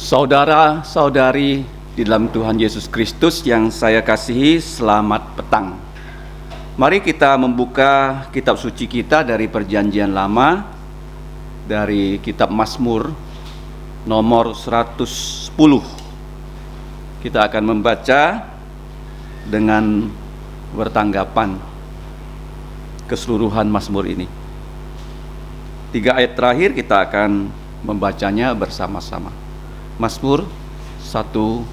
Saudara-saudari di dalam Tuhan Yesus Kristus yang saya kasihi, selamat petang. Mari kita membuka kitab suci kita dari Perjanjian Lama, dari kitab Mazmur nomor 110. Kita akan membaca dengan bertanggapan keseluruhan Mazmur ini. 3 ayat terakhir kita akan membacanya bersama-sama. Mazmur 110.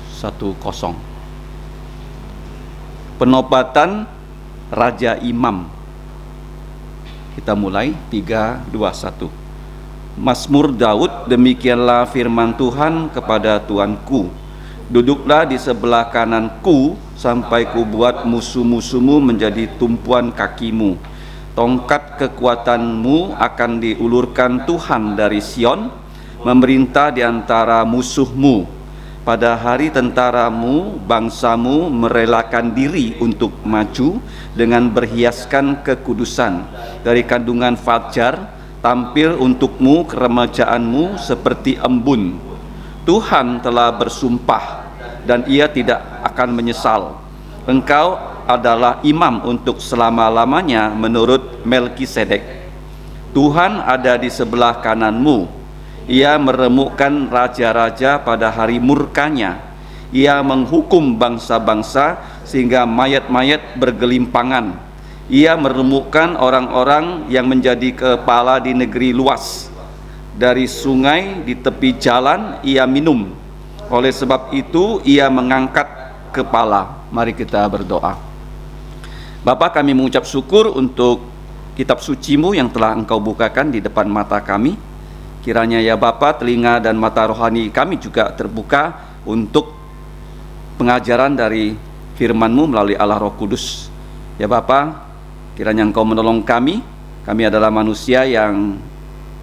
Penobatan Raja Imam. Kita mulai 3, 2, 1. Mazmur Daud, demikianlah firman Tuhan kepada Tuanku, duduklah di sebelah kananku sampai ku buat musuh-musuhmu menjadi tumpuan kakimu. Tongkat kekuatanmu akan diulurkan Tuhan dari Sion, memerintah di antara musuhmu. Pada hari tentaramu, bangsamu merelakan diri untuk maju dengan berhiaskan kekudusan. Dari kandungan fajar, tampil untukmu keremajaanmu seperti embun. Tuhan telah bersumpah dan ia tidak akan menyesal. Engkau adalah imam untuk selama-lamanya menurut Melkisedek. Tuhan ada di sebelah kananmu. Ia meremukkan raja-raja pada hari murkanya. Ia menghukum bangsa-bangsa sehingga mayat-mayat bergelimpangan. Ia meremukkan orang-orang yang menjadi kepala di negeri luas. Dari sungai di tepi jalan ia minum. Oleh sebab itu ia mengangkat kepala. Mari kita berdoa. Bapa, kami mengucap syukur untuk kitab suci-Mu yang telah Engkau bukakan di depan mata kami. Kiranya ya Bapa, telinga dan mata rohani kami juga terbuka untuk pengajaran dari firman-Mu melalui Allah Roh Kudus. Ya Bapa, kiranya Engkau menolong kami. Kami adalah manusia yang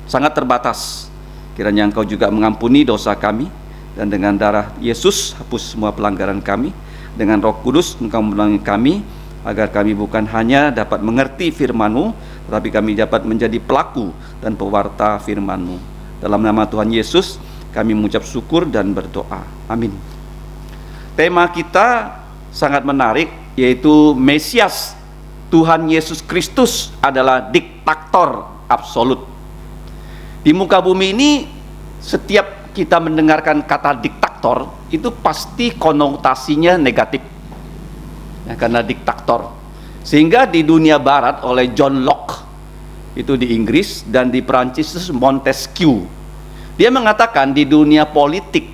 sangat terbatas. Kiranya Engkau juga mengampuni dosa kami, dan dengan darah Yesus hapus semua pelanggaran kami. Dengan Roh Kudus Engkau menolong kami, agar kami bukan hanya dapat mengerti firman-Mu, tetapi kami dapat menjadi pelaku dan pewarta firman-Mu. Dalam nama Tuhan Yesus kami mengucap syukur dan berdoa. Amin. Tema kita sangat menarik, yaitu Mesias Tuhan Yesus Kristus adalah diktator absolut. Di muka bumi ini, setiap kita mendengarkan kata diktator, itu pasti konotasinya negatif, ya, karena diktator. Sehingga di dunia barat oleh John Locke, itu di Inggris, dan di Perancis itu Montesquieu, dia mengatakan di dunia politik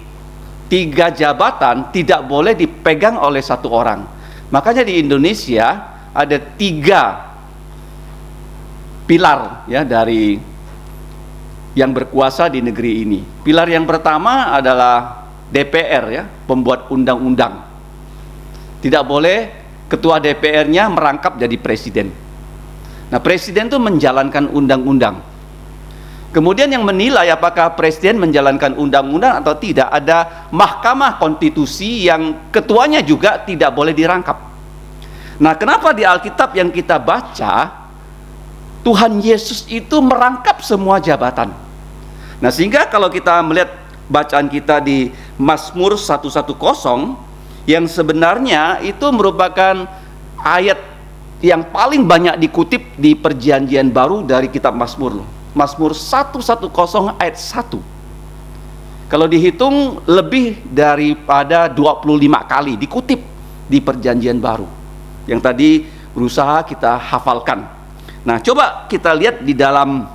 3 jabatan tidak boleh dipegang oleh satu orang. Makanya di Indonesia ada 3 pilar, ya, dari yang berkuasa di negeri ini. Pilar yang pertama adalah DPR, ya, pembuat undang-undang. Tidak boleh ketua DPR-nya merangkap jadi presiden. Nah, presiden itu menjalankan undang-undang. Kemudian yang menilai apakah presiden menjalankan undang-undang atau tidak, ada Mahkamah Konstitusi yang ketuanya juga tidak boleh dirangkap. Nah, kenapa di Alkitab yang kita baca, Tuhan Yesus itu merangkap semua jabatan. Nah, sehingga kalau kita melihat bacaan kita di Mazmur 110, yang sebenarnya itu merupakan ayat yang paling banyak dikutip di Perjanjian Baru dari kitab Mazmur. Mazmur 110 ayat 1. Kalau dihitung lebih daripada 25 kali dikutip di Perjanjian Baru, yang tadi berusaha kita hafalkan. Nah, coba kita lihat di dalam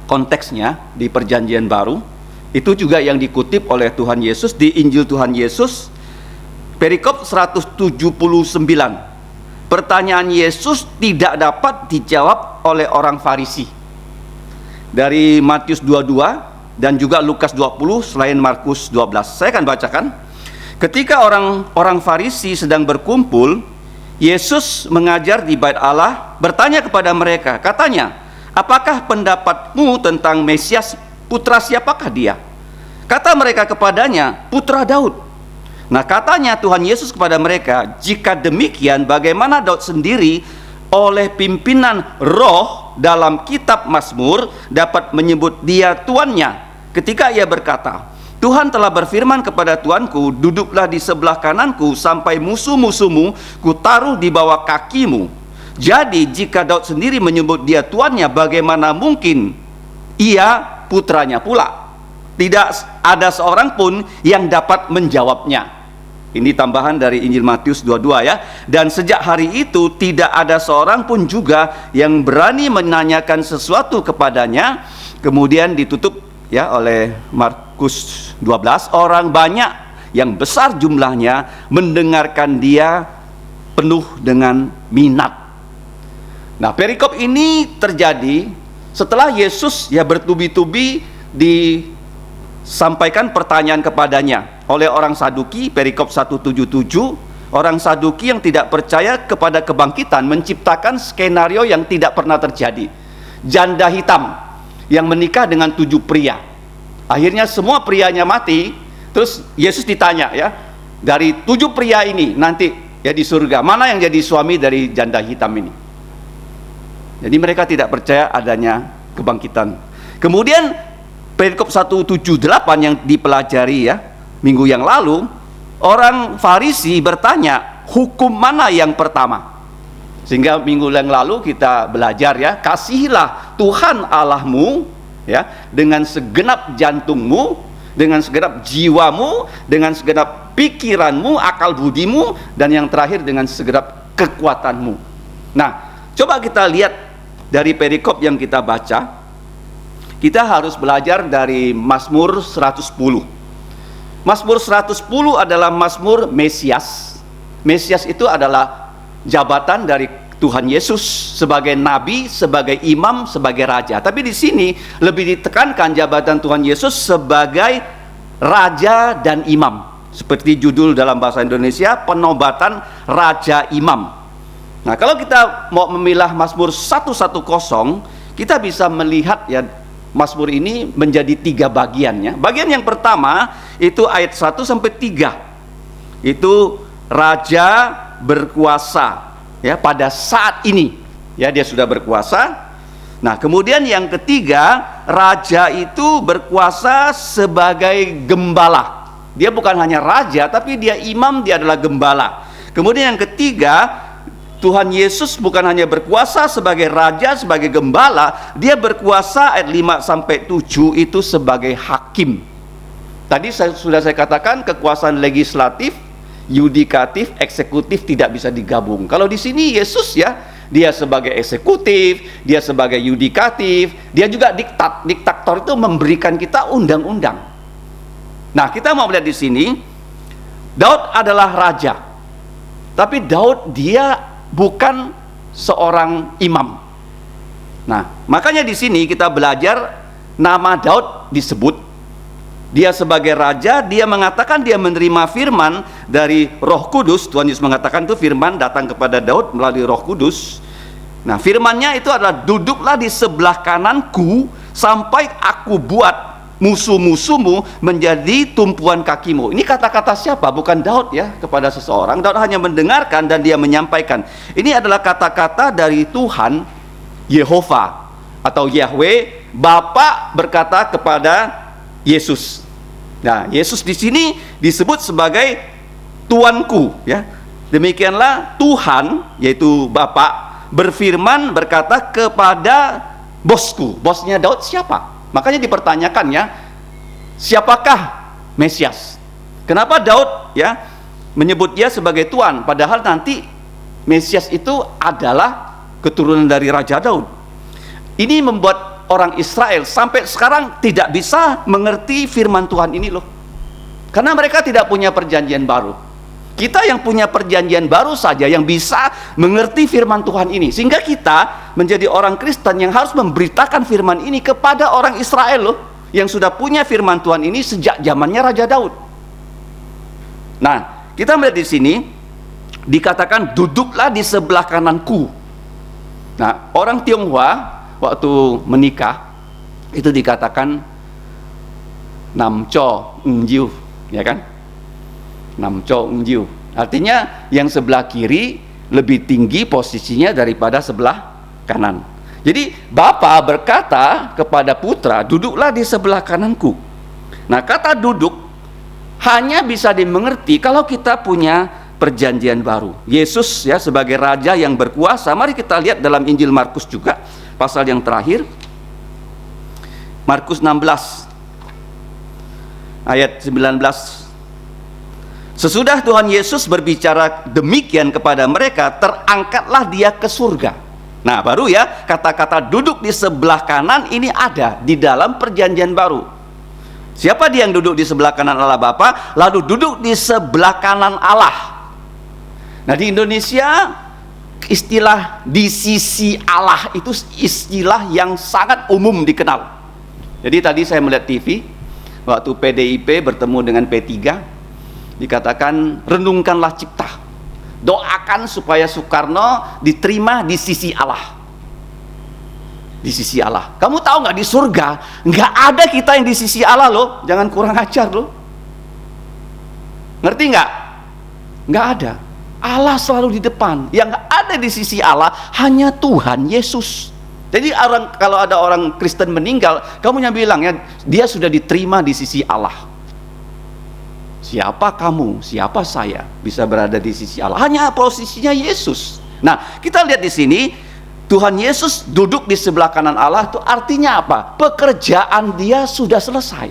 konteksnya di Perjanjian Baru. Itu juga yang dikutip oleh Tuhan Yesus di Injil Tuhan Yesus, perikop 179. Pertanyaan Yesus tidak dapat dijawab oleh orang Farisi. Dari Matius 22 dan juga Lukas 20 selain Markus 12. Saya akan bacakan. Ketika orang Farisi sedang berkumpul, Yesus mengajar di Bait Allah, bertanya kepada mereka, katanya, apakah pendapatmu tentang Mesias, putra siapakah dia? Kata mereka kepadanya, putra Daud. Nah, katanya Tuhan Yesus kepada mereka, jika demikian bagaimana Daud sendiri oleh pimpinan roh dalam kitab Mazmur dapat menyebut dia tuannya ketika ia berkata, Tuhan telah berfirman kepada tuanku, duduklah di sebelah kananku sampai musuh-musuhmu kutaruh di bawah kakimu. Jadi jika Daud sendiri menyebut dia tuannya, bagaimana mungkin ia putranya pula? Tidak ada seorang pun yang dapat menjawabnya. Ini tambahan dari Injil Matius 22 ya. Dan sejak hari itu tidak ada seorang pun juga yang berani menanyakan sesuatu kepadanya. Kemudian ditutup ya oleh Markus 12, orang banyak yang besar jumlahnya mendengarkan dia penuh dengan minat. Nah, perikop ini terjadi setelah Yesus ya bertubi-tubi disampaikan pertanyaan kepadanya oleh orang Saduki, perikop 177. Orang Saduki yang tidak percaya kepada kebangkitan menciptakan skenario yang tidak pernah terjadi. Janda hitam yang menikah dengan 7 pria. Akhirnya semua prianya mati. Terus Yesus ditanya ya, dari 7 pria ini nanti ya di surga, mana yang jadi suami dari janda hitam ini? Jadi mereka tidak percaya adanya kebangkitan. Kemudian perikop 178 yang dipelajari ya minggu yang lalu, orang Farisi bertanya, hukum mana yang pertama? Sehingga minggu yang lalu kita belajar ya, kasihilah Tuhan Allahmu ya dengan segenap jantungmu, dengan segenap jiwamu, dengan segenap pikiranmu, akal budimu, dan yang terakhir dengan segenap kekuatanmu. Nah, coba kita lihat dari perikop yang kita baca. Kita harus belajar dari Mazmur 110. Mazmur 110 adalah Mazmur Mesias. Mesias itu adalah jabatan dari Tuhan Yesus sebagai nabi, sebagai imam, sebagai raja. Tapi di sini lebih ditekankan jabatan Tuhan Yesus sebagai raja dan imam. Seperti judul dalam bahasa Indonesia, penobatan raja imam. Nah, kalau kita mau memilah Mazmur 110, kita bisa melihat ya Mazmur ini menjadi 3 bagiannya. Bagian yang pertama itu ayat 1 sampai 3. Itu raja berkuasa ya pada saat ini. Ya, dia sudah berkuasa. Nah, kemudian yang ketiga, raja itu berkuasa sebagai gembala. Dia bukan hanya raja, tapi dia imam, dia adalah gembala. Kemudian yang ketiga, Tuhan Yesus bukan hanya berkuasa sebagai raja, sebagai gembala, dia berkuasa ayat 5 sampai 7 itu sebagai hakim. Tadi sudah saya katakan kekuasaan legislatif, yudikatif, eksekutif tidak bisa digabung. Kalau di sini Yesus ya, dia sebagai eksekutif, dia sebagai yudikatif, dia juga diktator itu memberikan kita undang-undang. Nah, kita mau melihat di sini Daud adalah raja. Tapi Daud dia bukan seorang imam. Nah, makanya di sini kita belajar nama Daud disebut. Dia sebagai raja, dia mengatakan dia menerima firman dari Roh Kudus. Tuhan Yesus mengatakan itu firman datang kepada Daud melalui Roh Kudus. Nah, firmannya itu adalah duduklah di sebelah kananku sampai aku buat musuh-musuhmu menjadi tumpuan kakimu. Ini kata-kata siapa? Bukan Daud ya kepada seseorang. Daud hanya mendengarkan dan dia menyampaikan. Ini adalah kata-kata dari Tuhan Yehova atau Yahweh, Bapa berkata kepada Yesus. Nah, Yesus di sini disebut sebagai Tuanku ya. Demikianlah Tuhan yaitu Bapa berfirman berkata kepada bosku. Bosnya Daud siapa? Makanya dipertanyakan ya, siapakah Mesias? Kenapa Daud ya menyebut dia sebagai Tuan, padahal nanti Mesias itu adalah keturunan dari Raja Daud. Ini membuat orang Israel sampai sekarang tidak bisa mengerti firman Tuhan ini loh. Karena mereka tidak punya perjanjian baru. Kita yang punya perjanjian baru saja yang bisa mengerti firman Tuhan ini. Sehingga kita menjadi orang Kristen yang harus memberitakan firman ini kepada orang Israel loh, yang sudah punya firman Tuhan ini sejak zamannya Raja Daud. Nah, kita melihat di sini dikatakan duduklah di sebelah kananku. Nah, orang Tionghoa waktu menikah itu dikatakan namco ngjiu, ya kan? Namco ngjiu. Artinya yang sebelah kiri lebih tinggi posisinya daripada sebelah kanan. Jadi Bapa berkata kepada putra, duduklah di sebelah kananku. Nah, kata duduk hanya bisa dimengerti kalau kita punya perjanjian baru. Yesus ya sebagai raja yang berkuasa. Mari kita lihat dalam Injil Markus juga, pasal yang terakhir. Markus 16 ayat 19. Sesudah Tuhan Yesus berbicara demikian kepada mereka, terangkatlah dia ke surga. Nah, baru ya kata-kata duduk di sebelah kanan ini ada di dalam perjanjian baru. Siapa dia yang duduk di sebelah kanan Allah Bapa, lalu duduk di sebelah kanan Allah? Nah, di Indonesia istilah di sisi Allah itu istilah yang sangat umum dikenal. Jadi tadi saya melihat TV waktu PDIP bertemu dengan P3, dikatakan renungkanlah cipta, doakan supaya Soekarno diterima di sisi Allah. Di sisi Allah. Kamu tahu nggak, di surga nggak ada kita yang di sisi Allah loh. Jangan kurang ajar loh. Ngerti nggak? Nggak ada. Allah selalu di depan. Yang ada di sisi Allah hanya Tuhan Yesus. Jadi kalau ada orang Kristen meninggal, kamu yang bilang ya dia sudah diterima di sisi Allah. Siapa kamu, siapa saya bisa berada di sisi Allah? Hanya posisinya Yesus. Nah, kita lihat di sini Tuhan Yesus duduk di sebelah kanan Allah, itu artinya apa? Pekerjaan dia sudah selesai.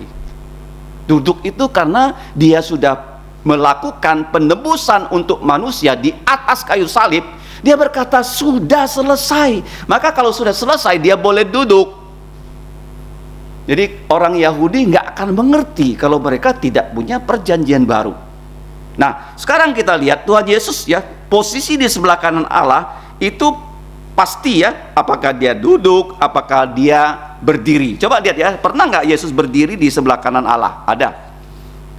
Duduk itu karena dia sudah melakukan penebusan untuk manusia di atas kayu salib. Dia berkata sudah selesai. Maka kalau sudah selesai dia boleh duduk. Jadi orang Yahudi nggak akan mengerti kalau mereka tidak punya perjanjian baru. Nah, sekarang kita lihat Tuhan Yesus ya, posisi di sebelah kanan Allah itu pasti ya, apakah dia duduk, apakah dia berdiri. Coba lihat ya, pernah nggak Yesus berdiri di sebelah kanan Allah? Ada.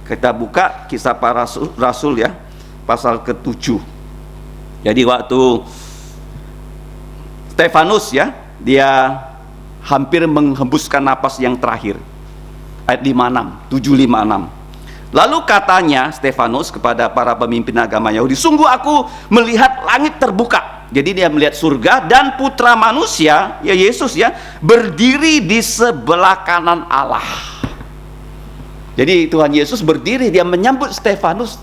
Kita buka Kisah Para Rasul ya, pasal ke-7. Jadi waktu Stefanus ya, dia hampir menghembuskan napas yang terakhir. Ayat 56, 756. Lalu katanya Stefanus kepada para pemimpin agama Yahudi, sungguh aku melihat langit terbuka. Jadi dia melihat surga dan putra manusia, ya Yesus ya, berdiri di sebelah kanan Allah. Jadi Tuhan Yesus berdiri, dia menyambut Stefanus.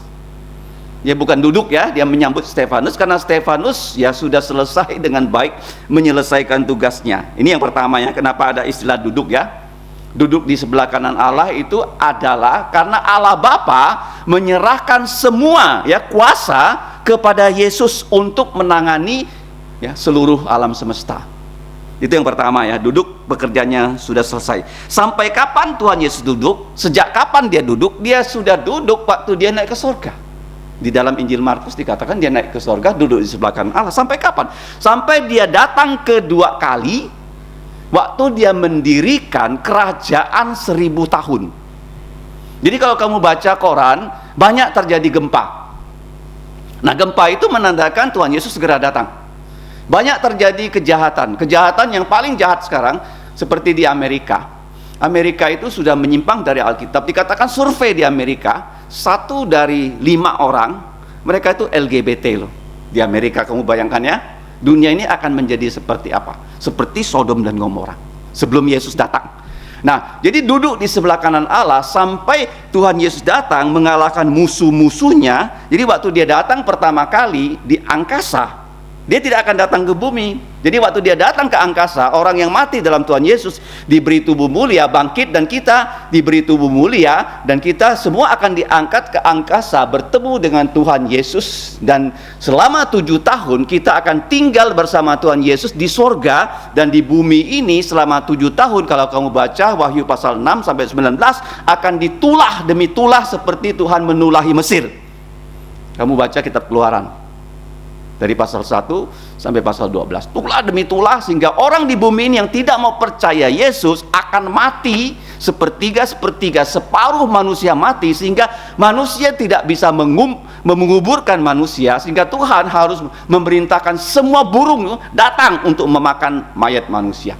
Dia bukan duduk ya, dia menyambut Stefanus karena Stefanus ya sudah selesai dengan baik menyelesaikan tugasnya. Ini yang pertama ya, kenapa ada istilah duduk ya. Duduk di sebelah kanan Allah itu adalah karena Allah Bapa menyerahkan semua ya kuasa kepada Yesus untuk menangani ya seluruh alam semesta. Itu yang pertama ya, duduk pekerjaannya sudah selesai. Sampai kapan Tuhan Yesus duduk? Sejak kapan dia duduk? Dia sudah duduk waktu dia naik ke surga. Di dalam Injil Markus dikatakan dia naik ke surga, duduk di sebelah kanan Allah. Sampai kapan? Sampai dia datang kedua kali, waktu dia mendirikan kerajaan 1000 tahun. Jadi kalau kamu baca koran, banyak terjadi gempa. Nah, gempa itu menandakan Tuhan Yesus segera datang. Banyak terjadi kejahatan yang paling jahat sekarang seperti di Amerika. Amerika itu sudah menyimpang dari Alkitab. Dikatakan survei di Amerika, 1 dari 5 orang mereka itu LGBT loh. Di Amerika, kamu bayangkan ya, dunia ini akan menjadi seperti apa? Seperti Sodom dan Gomora sebelum Yesus datang. Nah, jadi duduk di sebelah kanan Allah sampai Tuhan Yesus datang mengalahkan musuh-musuhnya. Jadi waktu dia datang pertama kali di angkasa, dia tidak akan datang ke bumi. Jadi waktu dia datang ke angkasa, orang yang mati dalam Tuhan Yesus diberi tubuh mulia, bangkit, dan kita diberi tubuh mulia, dan kita semua akan diangkat ke angkasa bertemu dengan Tuhan Yesus. Dan selama 7 tahun kita akan tinggal bersama Tuhan Yesus di sorga dan di bumi ini selama 7 tahun. Kalau kamu baca Wahyu pasal 6 sampai 19, akan ditulah demi tulah seperti Tuhan menulahi Mesir. Kamu baca kitab Keluaran dari pasal 1 sampai pasal 12, tulah demi tulah, sehingga orang di bumi ini yang tidak mau percaya Yesus akan mati sepertiga, separuh manusia mati, sehingga manusia tidak bisa menguburkan manusia, sehingga Tuhan harus memerintahkan semua burung datang untuk memakan mayat manusia.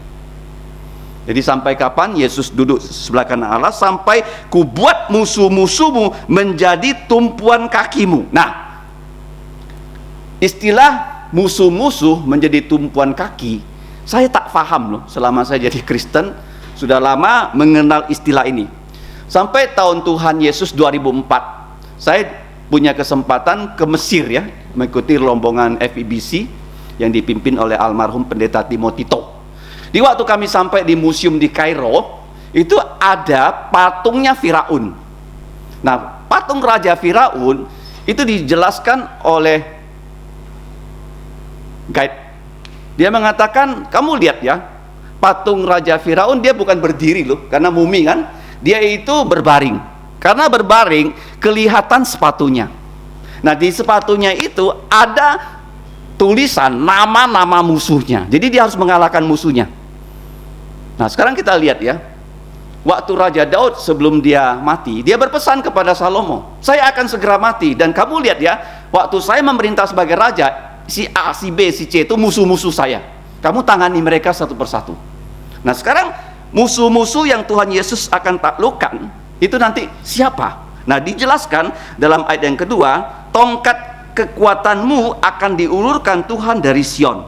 Jadi sampai kapan Yesus duduk sebelah kanan Allah? Sampai kubuat musuh-musuhmu menjadi tumpuan kakimu. Nah, istilah musuh-musuh menjadi tumpuan kaki, saya tak paham loh. Selama saya jadi Kristen, sudah lama mengenal istilah ini. Sampai tahun Tuhan Yesus 2004, saya punya kesempatan ke Mesir ya, mengikuti rombongan FEBC yang dipimpin oleh almarhum Pendeta Timotito. Di waktu kami sampai di museum di Kairo, itu ada patungnya Firaun. Nah, patung Raja Firaun itu dijelaskan oleh guide. Dia mengatakan, kamu lihat ya, patung Raja Firaun dia bukan berdiri loh, karena mumi kan, dia itu berbaring. Karena berbaring, kelihatan sepatunya. Nah, di sepatunya itu ada tulisan nama-nama musuhnya. Jadi dia harus mengalahkan musuhnya. Nah, sekarang kita lihat ya, waktu Raja Daud sebelum dia mati, dia berpesan kepada Salomo, saya akan segera mati, dan kamu lihat ya, waktu saya memerintah sebagai raja, si A, si B, si C itu musuh-musuh saya. Kamu tangani mereka satu persatu. Nah, sekarang musuh-musuh yang Tuhan Yesus akan taklukkan itu nanti siapa? Nah, dijelaskan dalam ayat yang kedua, tongkat kekuatanmu akan diulurkan Tuhan dari Sion,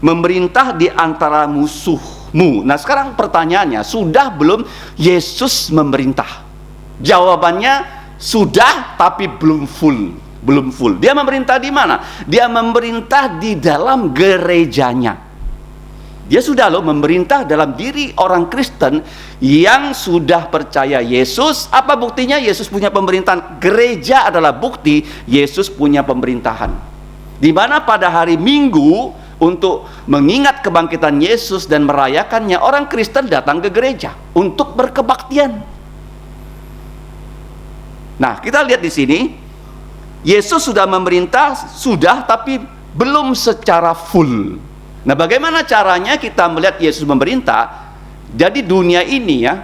memerintah di antara musuhmu. Nah, sekarang pertanyaannya, sudah belum Yesus memerintah? Jawabannya sudah, tapi belum full. Belum full. Dia memerintah di mana? Dia memerintah di dalam gerejanya. Dia sudah loh memerintah dalam diri orang Kristen yang sudah percaya Yesus. Apa buktinya? Yesus punya pemerintahan. Gereja adalah bukti Yesus punya pemerintahan. Di mana pada hari Minggu untuk mengingat kebangkitan Yesus dan merayakannya, orang Kristen datang ke gereja untuk berkebaktian. Nah, kita lihat di sini, Yesus sudah memerintah, sudah, tapi belum secara full. Nah, bagaimana caranya kita melihat Yesus memerintah? Jadi dunia ini ya,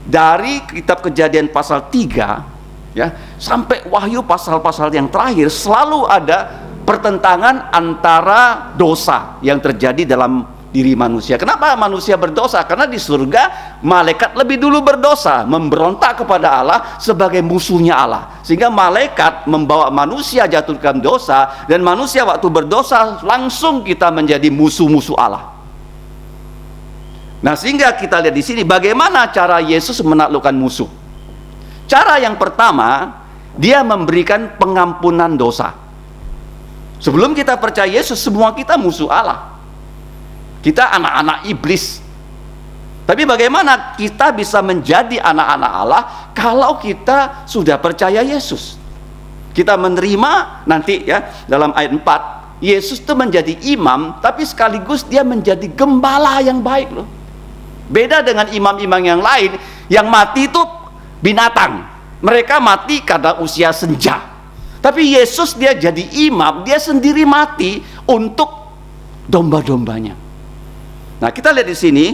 dari kitab Kejadian pasal 3 ya, sampai Wahyu pasal-pasal yang terakhir, selalu ada pertentangan antara dosa yang terjadi dalam diri manusia. Kenapa manusia berdosa? Karena di surga malaikat lebih dulu berdosa, memberontak kepada Allah sebagai musuhnya Allah, sehingga malaikat membawa manusia jatuh dalam dosa, dan manusia waktu berdosa langsung kita menjadi musuh-musuh Allah. Nah, sehingga kita lihat di sini bagaimana cara Yesus menaklukkan musuh. Cara yang pertama, dia memberikan pengampunan dosa. Sebelum kita percaya Yesus, semua kita musuh Allah. Kita anak-anak iblis. Tapi bagaimana kita bisa menjadi anak-anak Allah kalau kita sudah percaya Yesus? Kita menerima nanti ya, dalam ayat 4, Yesus itu menjadi imam, tapi sekaligus dia menjadi gembala yang baik loh. Beda dengan imam-imam yang lain, yang mati itu binatang. Mereka mati karena usia senja. Tapi Yesus dia jadi imam, dia sendiri mati untuk domba-dombanya. Nah, kita lihat di sini,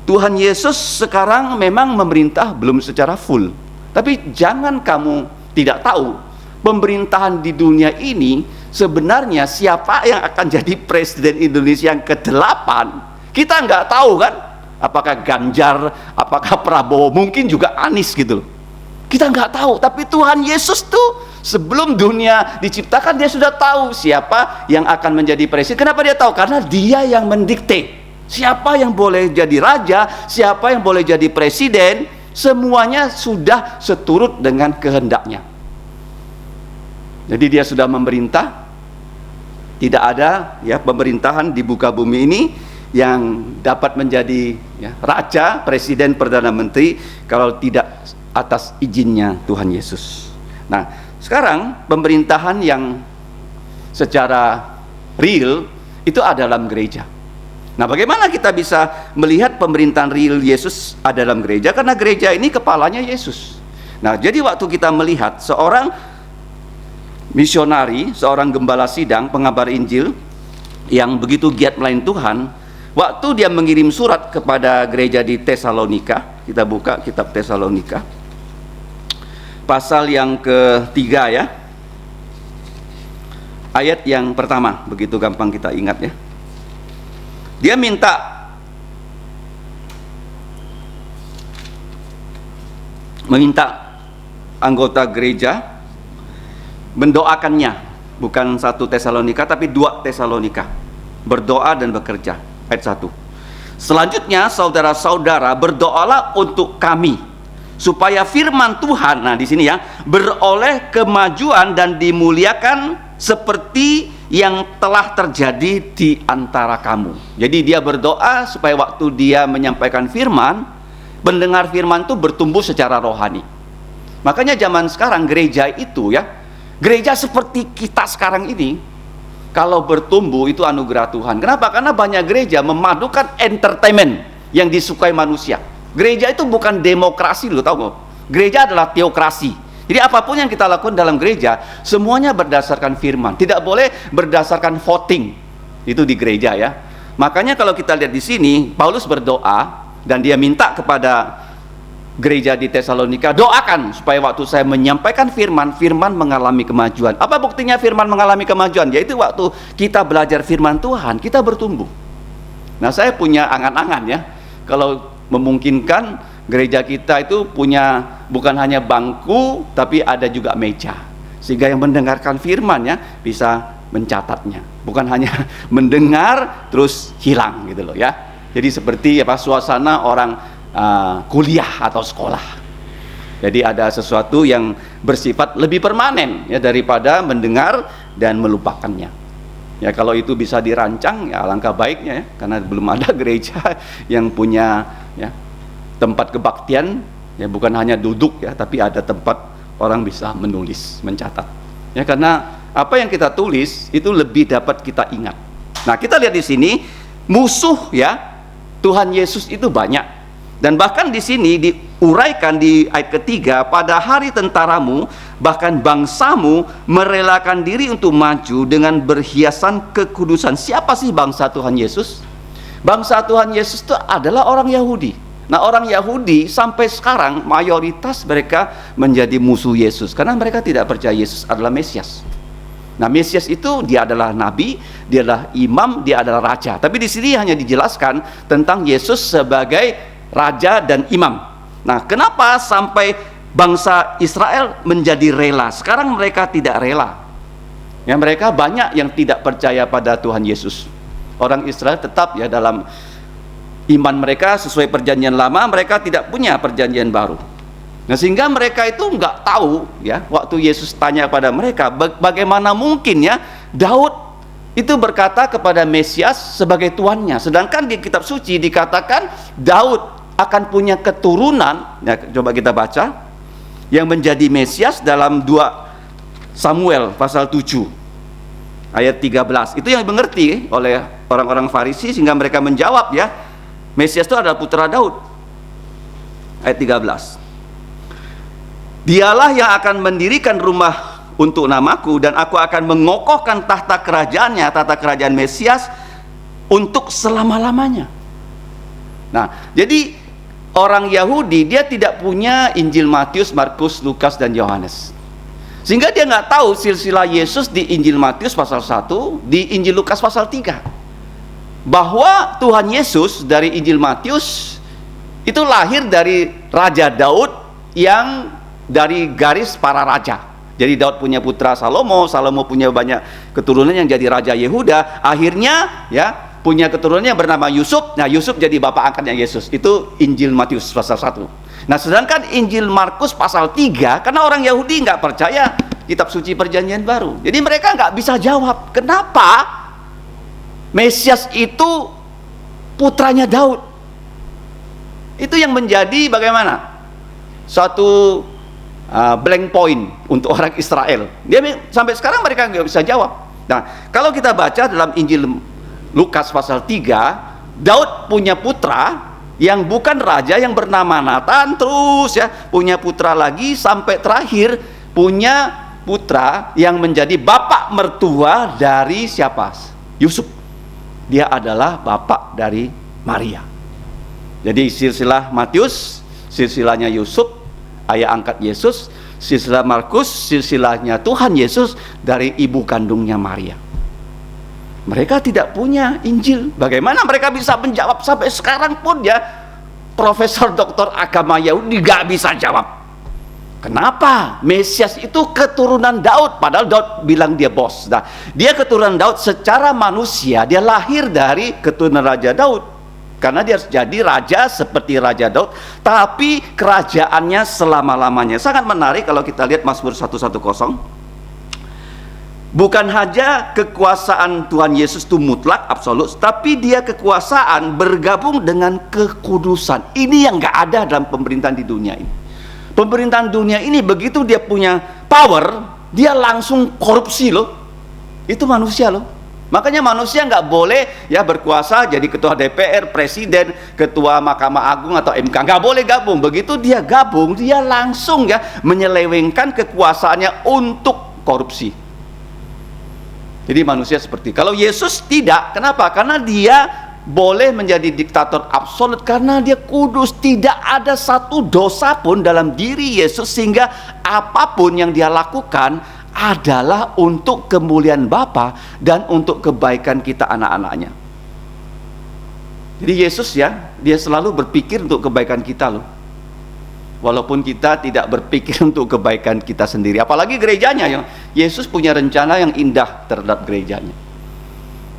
Tuhan Yesus sekarang memang memerintah belum secara full. Tapi jangan kamu tidak tahu, pemerintahan di dunia ini sebenarnya siapa yang akan jadi presiden Indonesia yang ke-8, kita nggak tahu kan? Apakah Ganjar, apakah Prabowo, mungkin juga Anies gitu loh. Kita nggak tahu, tapi Tuhan Yesus tuh sebelum dunia diciptakan dia sudah tahu siapa yang akan menjadi presiden. Kenapa dia tahu? Karena dia yang mendikte siapa yang boleh jadi raja, siapa yang boleh jadi presiden. Semuanya sudah seturut dengan kehendaknya. Jadi dia sudah memerintah. Tidak ada ya pemerintahan di muka bumi ini yang dapat menjadi ya, raja, presiden, perdana menteri kalau tidak atas izinnya Tuhan Yesus. Nah, sekarang pemerintahan yang secara real itu ada dalam gereja. Nah, bagaimana kita bisa melihat pemerintahan real Yesus ada dalam gereja? Karena gereja ini kepalanya Yesus. Nah, jadi waktu kita melihat seorang misionari, seorang gembala sidang, pengabar Injil yang begitu giat melayani Tuhan, waktu dia mengirim surat kepada gereja di Tesalonika, kita buka kitab Tesalonika, pasal yang ketiga ya, ayat yang pertama, begitu gampang kita ingat ya. Dia meminta anggota gereja mendoakannya, bukan 1 Tesalonika tapi 2 Tesalonika, berdoa dan bekerja. Ayat 1. Selanjutnya saudara-saudara berdoalah untuk kami supaya firman Tuhan, nah di sini ya, beroleh kemajuan dan dimuliakan seperti yang telah terjadi di antara kamu. Jadi dia berdoa supaya waktu dia menyampaikan firman, pendengar firman itu bertumbuh secara rohani. Makanya zaman sekarang gereja itu ya, gereja seperti kita sekarang ini, kalau bertumbuh itu anugerah Tuhan. Kenapa? Karena banyak gereja memadukan entertainment yang disukai manusia. Gereja itu bukan demokrasi, lo tahu nggak? Gereja adalah teokrasi. Jadi apapun yang kita lakukan dalam gereja, semuanya berdasarkan firman. Tidak boleh berdasarkan voting. Itu di gereja ya. Makanya kalau kita lihat di sini, Paulus berdoa dan dia minta kepada gereja di Tesalonika, doakan supaya waktu saya menyampaikan firman, firman mengalami kemajuan. Apa buktinya firman mengalami kemajuan? Yaitu waktu kita belajar firman Tuhan, kita bertumbuh. Nah, saya punya angan-angan ya, kalau memungkinkan gereja kita itu punya bukan hanya bangku, tapi ada juga meja, sehingga yang mendengarkan firman ya bisa mencatatnya, bukan hanya mendengar terus hilang gitu loh ya. Jadi seperti suasana orang kuliah atau sekolah. Jadi ada sesuatu yang bersifat lebih permanen ya daripada mendengar dan melupakannya. Ya kalau itu bisa dirancang ya alangkah baiknya ya, karena belum ada gereja yang punya ya tempat kebaktian ya, bukan hanya duduk ya, tapi ada tempat orang bisa menulis, mencatat. Ya karena apa yang kita tulis itu lebih dapat kita ingat. Nah, kita lihat di sini musuh ya Tuhan Yesus itu banyak. Dan bahkan di sini diuraikan di ayat ketiga, pada hari tentaramu bahkan bangsamu merelakan diri untuk maju dengan berhiasan kekudusan. Siapa sih bangsa Tuhan Yesus? Bangsa Tuhan Yesus itu adalah orang Yahudi. Nah, orang Yahudi sampai sekarang mayoritas mereka menjadi musuh Yesus karena mereka tidak percaya Yesus adalah Mesias. Nah, Mesias itu dia adalah nabi, dia adalah imam, dia adalah raja. Tapi di sini hanya dijelaskan tentang Yesus sebagai raja dan imam. Nah, kenapa sampai bangsa Israel menjadi rela? Sekarang mereka tidak rela. Ya, mereka banyak yang tidak percaya pada Tuhan Yesus. Orang Israel tetap ya dalam iman mereka sesuai perjanjian lama, mereka tidak punya perjanjian baru. Nah, sehingga mereka itu nggak tahu ya, waktu Yesus tanya pada mereka, bagaimana mungkin ya Daud itu berkata kepada Mesias sebagai tuannya, sedangkan di kitab suci dikatakan Daud akan punya keturunan ya, coba kita baca yang menjadi Mesias dalam 2 Samuel pasal 7 ayat 13. Itu yang dimengerti oleh orang-orang Farisi, sehingga mereka menjawab ya, Mesias itu adalah putra Daud. Ayat 13. Dialah yang akan mendirikan rumah untuk namaku, dan aku akan mengokohkan tahta kerajaannya, tahta kerajaan Mesias untuk selama-lamanya. Nah, jadi orang Yahudi dia tidak punya Injil Matius, Markus, Lukas, dan Yohanes. Sehingga dia nggak tahu silsilah Yesus di Injil Matius pasal 1, di Injil Lukas pasal 3. Bahwa Tuhan Yesus dari Injil Matius itu lahir dari Raja Daud yang dari garis para raja. Jadi Daud punya putra Salomo, Salomo punya banyak keturunan yang jadi Raja Yehuda. Akhirnya ya punya keturunan yang bernama Yusuf. Nah, Yusuf jadi bapak angkatnya Yesus. Itu Injil Matius pasal 1. Nah, sedangkan Injil Markus pasal 3, karena orang Yahudi nggak percaya kitab suci perjanjian baru, jadi mereka nggak bisa jawab kenapa Mesias itu putranya Daud. Itu yang menjadi bagaimana suatu blank point untuk orang Israel. Dia sampai sekarang mereka nggak bisa jawab. Nah, kalau kita baca dalam Injil Lukas pasal 3, Daud punya putra yang bukan raja, yang bernama Nathan, terus ya punya putra lagi, sampai terakhir punya putra yang menjadi bapak mertua dari siapa? Yusuf. Dia adalah bapak dari Maria. Jadi silsilah Matius, silsilahnya Yusuf, ayah angkat Yesus. Silsilah Markus, silsilahnya Tuhan Yesus dari ibu kandungnya Maria. Mereka tidak punya Injil. Bagaimana mereka bisa menjawab? Sampai sekarang pun ya profesor doktor agama Yahudi nggak bisa jawab. Kenapa? Mesias itu keturunan Daud, padahal Daud bilang dia bos. Nah, dia keturunan Daud secara manusia, dia lahir dari keturunan Raja Daud. Karena dia harus jadi raja seperti Raja Daud, tapi kerajaannya selama-lamanya. Sangat menarik kalau kita lihat Mazmur 110. Bukan hanya kekuasaan Tuhan Yesus itu mutlak, absolut, tapi dia kekuasaan bergabung dengan kekudusan. Ini yang gak ada dalam pemerintahan di dunia ini. Pemerintahan dunia ini begitu dia punya power, dia langsung korupsi loh. Itu manusia loh. Makanya manusia nggak boleh ya berkuasa jadi ketua DPR, presiden, ketua Mahkamah Agung atau MK. Nggak boleh gabung. Begitu dia gabung, dia langsung ya menyelewengkan kekuasaannya untuk korupsi. Jadi manusia seperti, kalau Yesus tidak, kenapa? Karena dia boleh menjadi diktator absolut karena dia kudus. Tidak ada satu dosa pun dalam diri Yesus, sehingga apapun yang dia lakukan adalah untuk kemuliaan Bapa dan untuk kebaikan kita anak-anaknya. Jadi Yesus ya, dia selalu berpikir untuk kebaikan kita loh. Walaupun kita tidak berpikir untuk kebaikan kita sendiri, apalagi gerejanya, yang Yesus punya rencana yang indah terhadap gerejanya.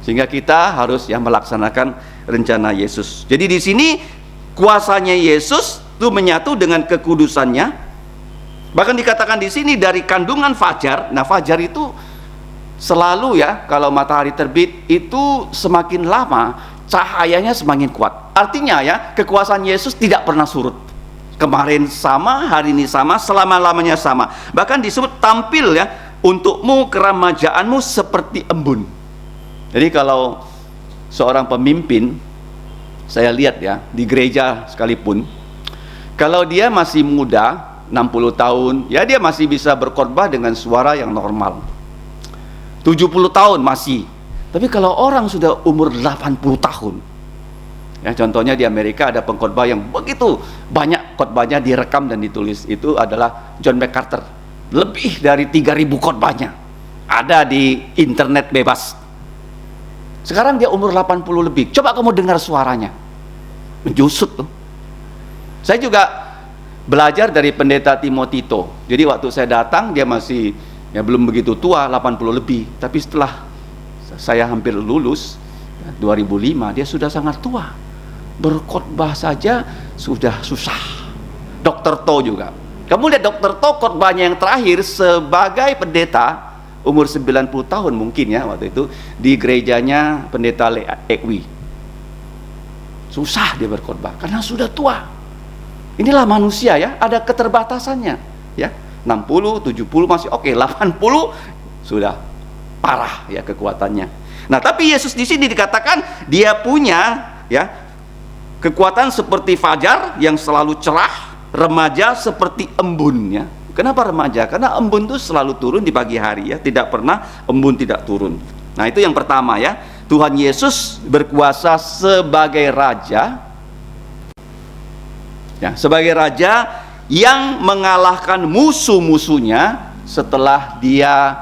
Sehingga kita harus ya melaksanakan rencana Yesus. Jadi di sini kuasanya Yesus itu menyatu dengan kekudusannya. Bahkan dikatakan di sini dari kandungan fajar. Nah, fajar itu selalu ya, kalau matahari terbit itu semakin lama cahayanya semakin kuat. Artinya ya, kekuasaan Yesus tidak pernah surut. Kemarin sama, hari ini sama, selama-lamanya sama. Bahkan disebut tampil ya, untukmu keramajaanmu seperti embun. Jadi kalau seorang pemimpin, saya lihat ya, di gereja sekalipun, kalau dia masih muda, 60 tahun, ya dia masih bisa berkhotbah dengan suara yang normal. 70 tahun masih. Tapi kalau orang sudah umur 80 tahun, ya contohnya di Amerika ada pengkhotbah yang begitu banyak khotbahnya direkam dan ditulis, itu adalah John MacArthur. Lebih dari 3.000 khotbahnya ada di internet bebas. Sekarang dia umur 80 lebih. Coba kamu dengar suaranya, menjusut tuh. Saya juga belajar dari pendeta Timotito. Jadi waktu saya datang dia masih ya belum begitu tua, 80 lebih. Tapi setelah saya hampir lulus 2005, dia sudah sangat tua. Berkhotbah saja sudah susah. Dr. To juga. Kamu lihat Dr. To khotbahnya yang terakhir sebagai pendeta, umur 90 tahun mungkin ya waktu itu, di gerejanya pendeta Ekwi. Susah dia berkhotbah karena sudah tua. Inilah manusia ya, ada keterbatasannya ya. 60, 70 masih oke, 80 sudah parah ya kekuatannya. Nah, tapi Yesus di sini dikatakan dia punya ya kekuatan seperti fajar yang selalu cerah, remaja seperti embun ya. Kenapa remaja? Karena embun itu selalu turun di pagi hari ya, tidak pernah embun tidak turun. Nah, itu yang pertama ya. Tuhan Yesus berkuasa sebagai raja. Ya, sebagai raja yang mengalahkan musuh-musuhnya setelah dia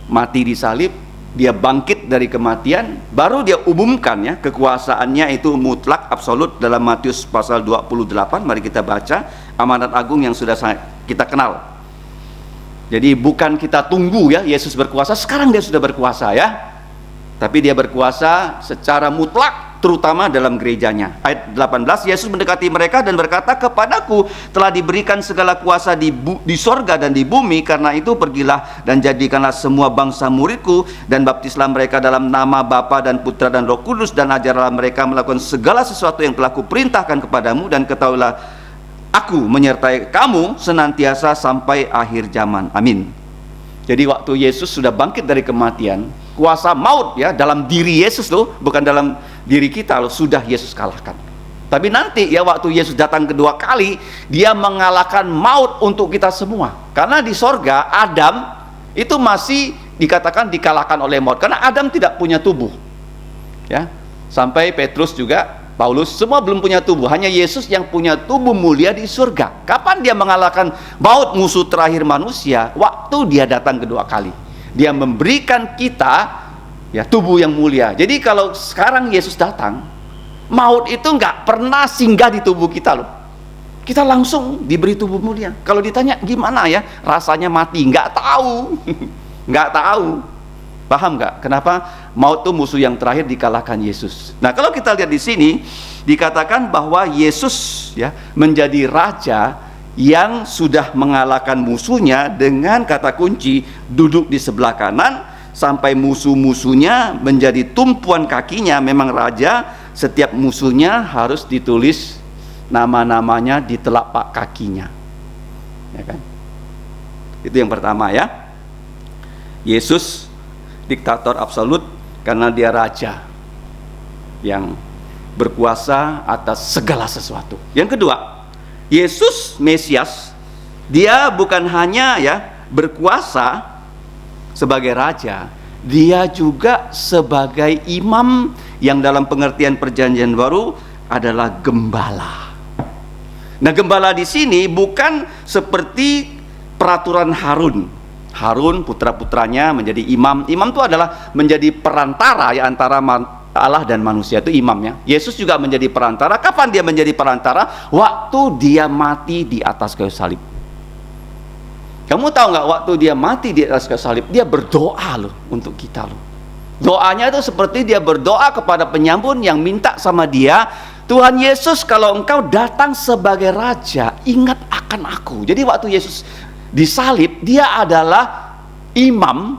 mati di salib. Dia bangkit dari kematian, baru dia umumkan ya kekuasaannya itu mutlak absolut dalam Matius pasal 28. Mari kita baca amanat agung yang sudah kita kenal. Jadi bukan kita tunggu ya Yesus berkuasa, sekarang dia sudah berkuasa ya. Tapi dia berkuasa secara mutlak, terutama dalam gerejanya. Ayat 18, Yesus mendekati mereka dan berkata, kepadaku telah diberikan segala kuasa di sorga dan di bumi. Karena itu pergilah dan jadikanlah semua bangsa muridku, dan baptislah mereka dalam nama Bapa dan Putra dan Roh Kudus, dan ajarlah mereka melakukan segala sesuatu yang telah kuperintahkan kepadamu, dan ketahuilah aku menyertai kamu senantiasa sampai akhir zaman. Amin. Jadi waktu Yesus sudah bangkit dari kematian, kuasa maut ya dalam diri Yesus loh, bukan dalam diri kita loh, sudah Yesus kalahkan. Tapi nanti ya waktu Yesus datang kedua kali, dia mengalahkan maut untuk kita semua. Karena di sorga Adam itu masih dikatakan dikalahkan oleh maut, karena Adam tidak punya tubuh ya. Sampai Petrus juga, Paulus, semua belum punya tubuh, hanya Yesus yang punya tubuh mulia di surga. Kapan dia mengalahkan maut, musuh terakhir manusia? Waktu dia datang kedua kali. Dia memberikan kita ya tubuh yang mulia. Jadi kalau sekarang Yesus datang, maut itu nggak pernah singgah di tubuh kita loh. Kita langsung diberi tubuh mulia. Kalau ditanya gimana ya rasanya mati, nggak tahu. Nggak tahu. Paham nggak? Kenapa Maut itu musuh yang terakhir dikalahkan Yesus. Nah, kalau kita lihat di sini dikatakan bahwa Yesus ya menjadi raja yang sudah mengalahkan musuhnya dengan kata kunci duduk di sebelah kanan sampai musuh-musuhnya menjadi tumpuan kakinya. Memang raja, setiap musuhnya harus ditulis nama-namanya di telapak kakinya. Ya kan? Itu yang pertama ya. Yesus diktator absolut karena dia raja yang berkuasa atas segala sesuatu. Yang kedua, Yesus Mesias, dia bukan hanya ya berkuasa sebagai raja, dia juga sebagai imam yang dalam pengertian perjanjian baru adalah gembala. Nah, gembala di sini bukan seperti peraturan Harun. Harun putra-putranya menjadi imam. Imam itu adalah menjadi perantara ya antara Allah dan manusia, itu imamnya. Yesus juga menjadi perantara. Kapan dia menjadi perantara? Waktu dia mati di atas kayu salib. Kamu tahu nggak, waktu dia mati di atas kayu salib, dia berdoa loh untuk kita loh. Doanya itu seperti dia berdoa kepada penyambun yang minta sama dia, Tuhan Yesus, kalau engkau datang sebagai raja, ingat akan aku. Jadi waktu Yesus disalib, dia adalah imam,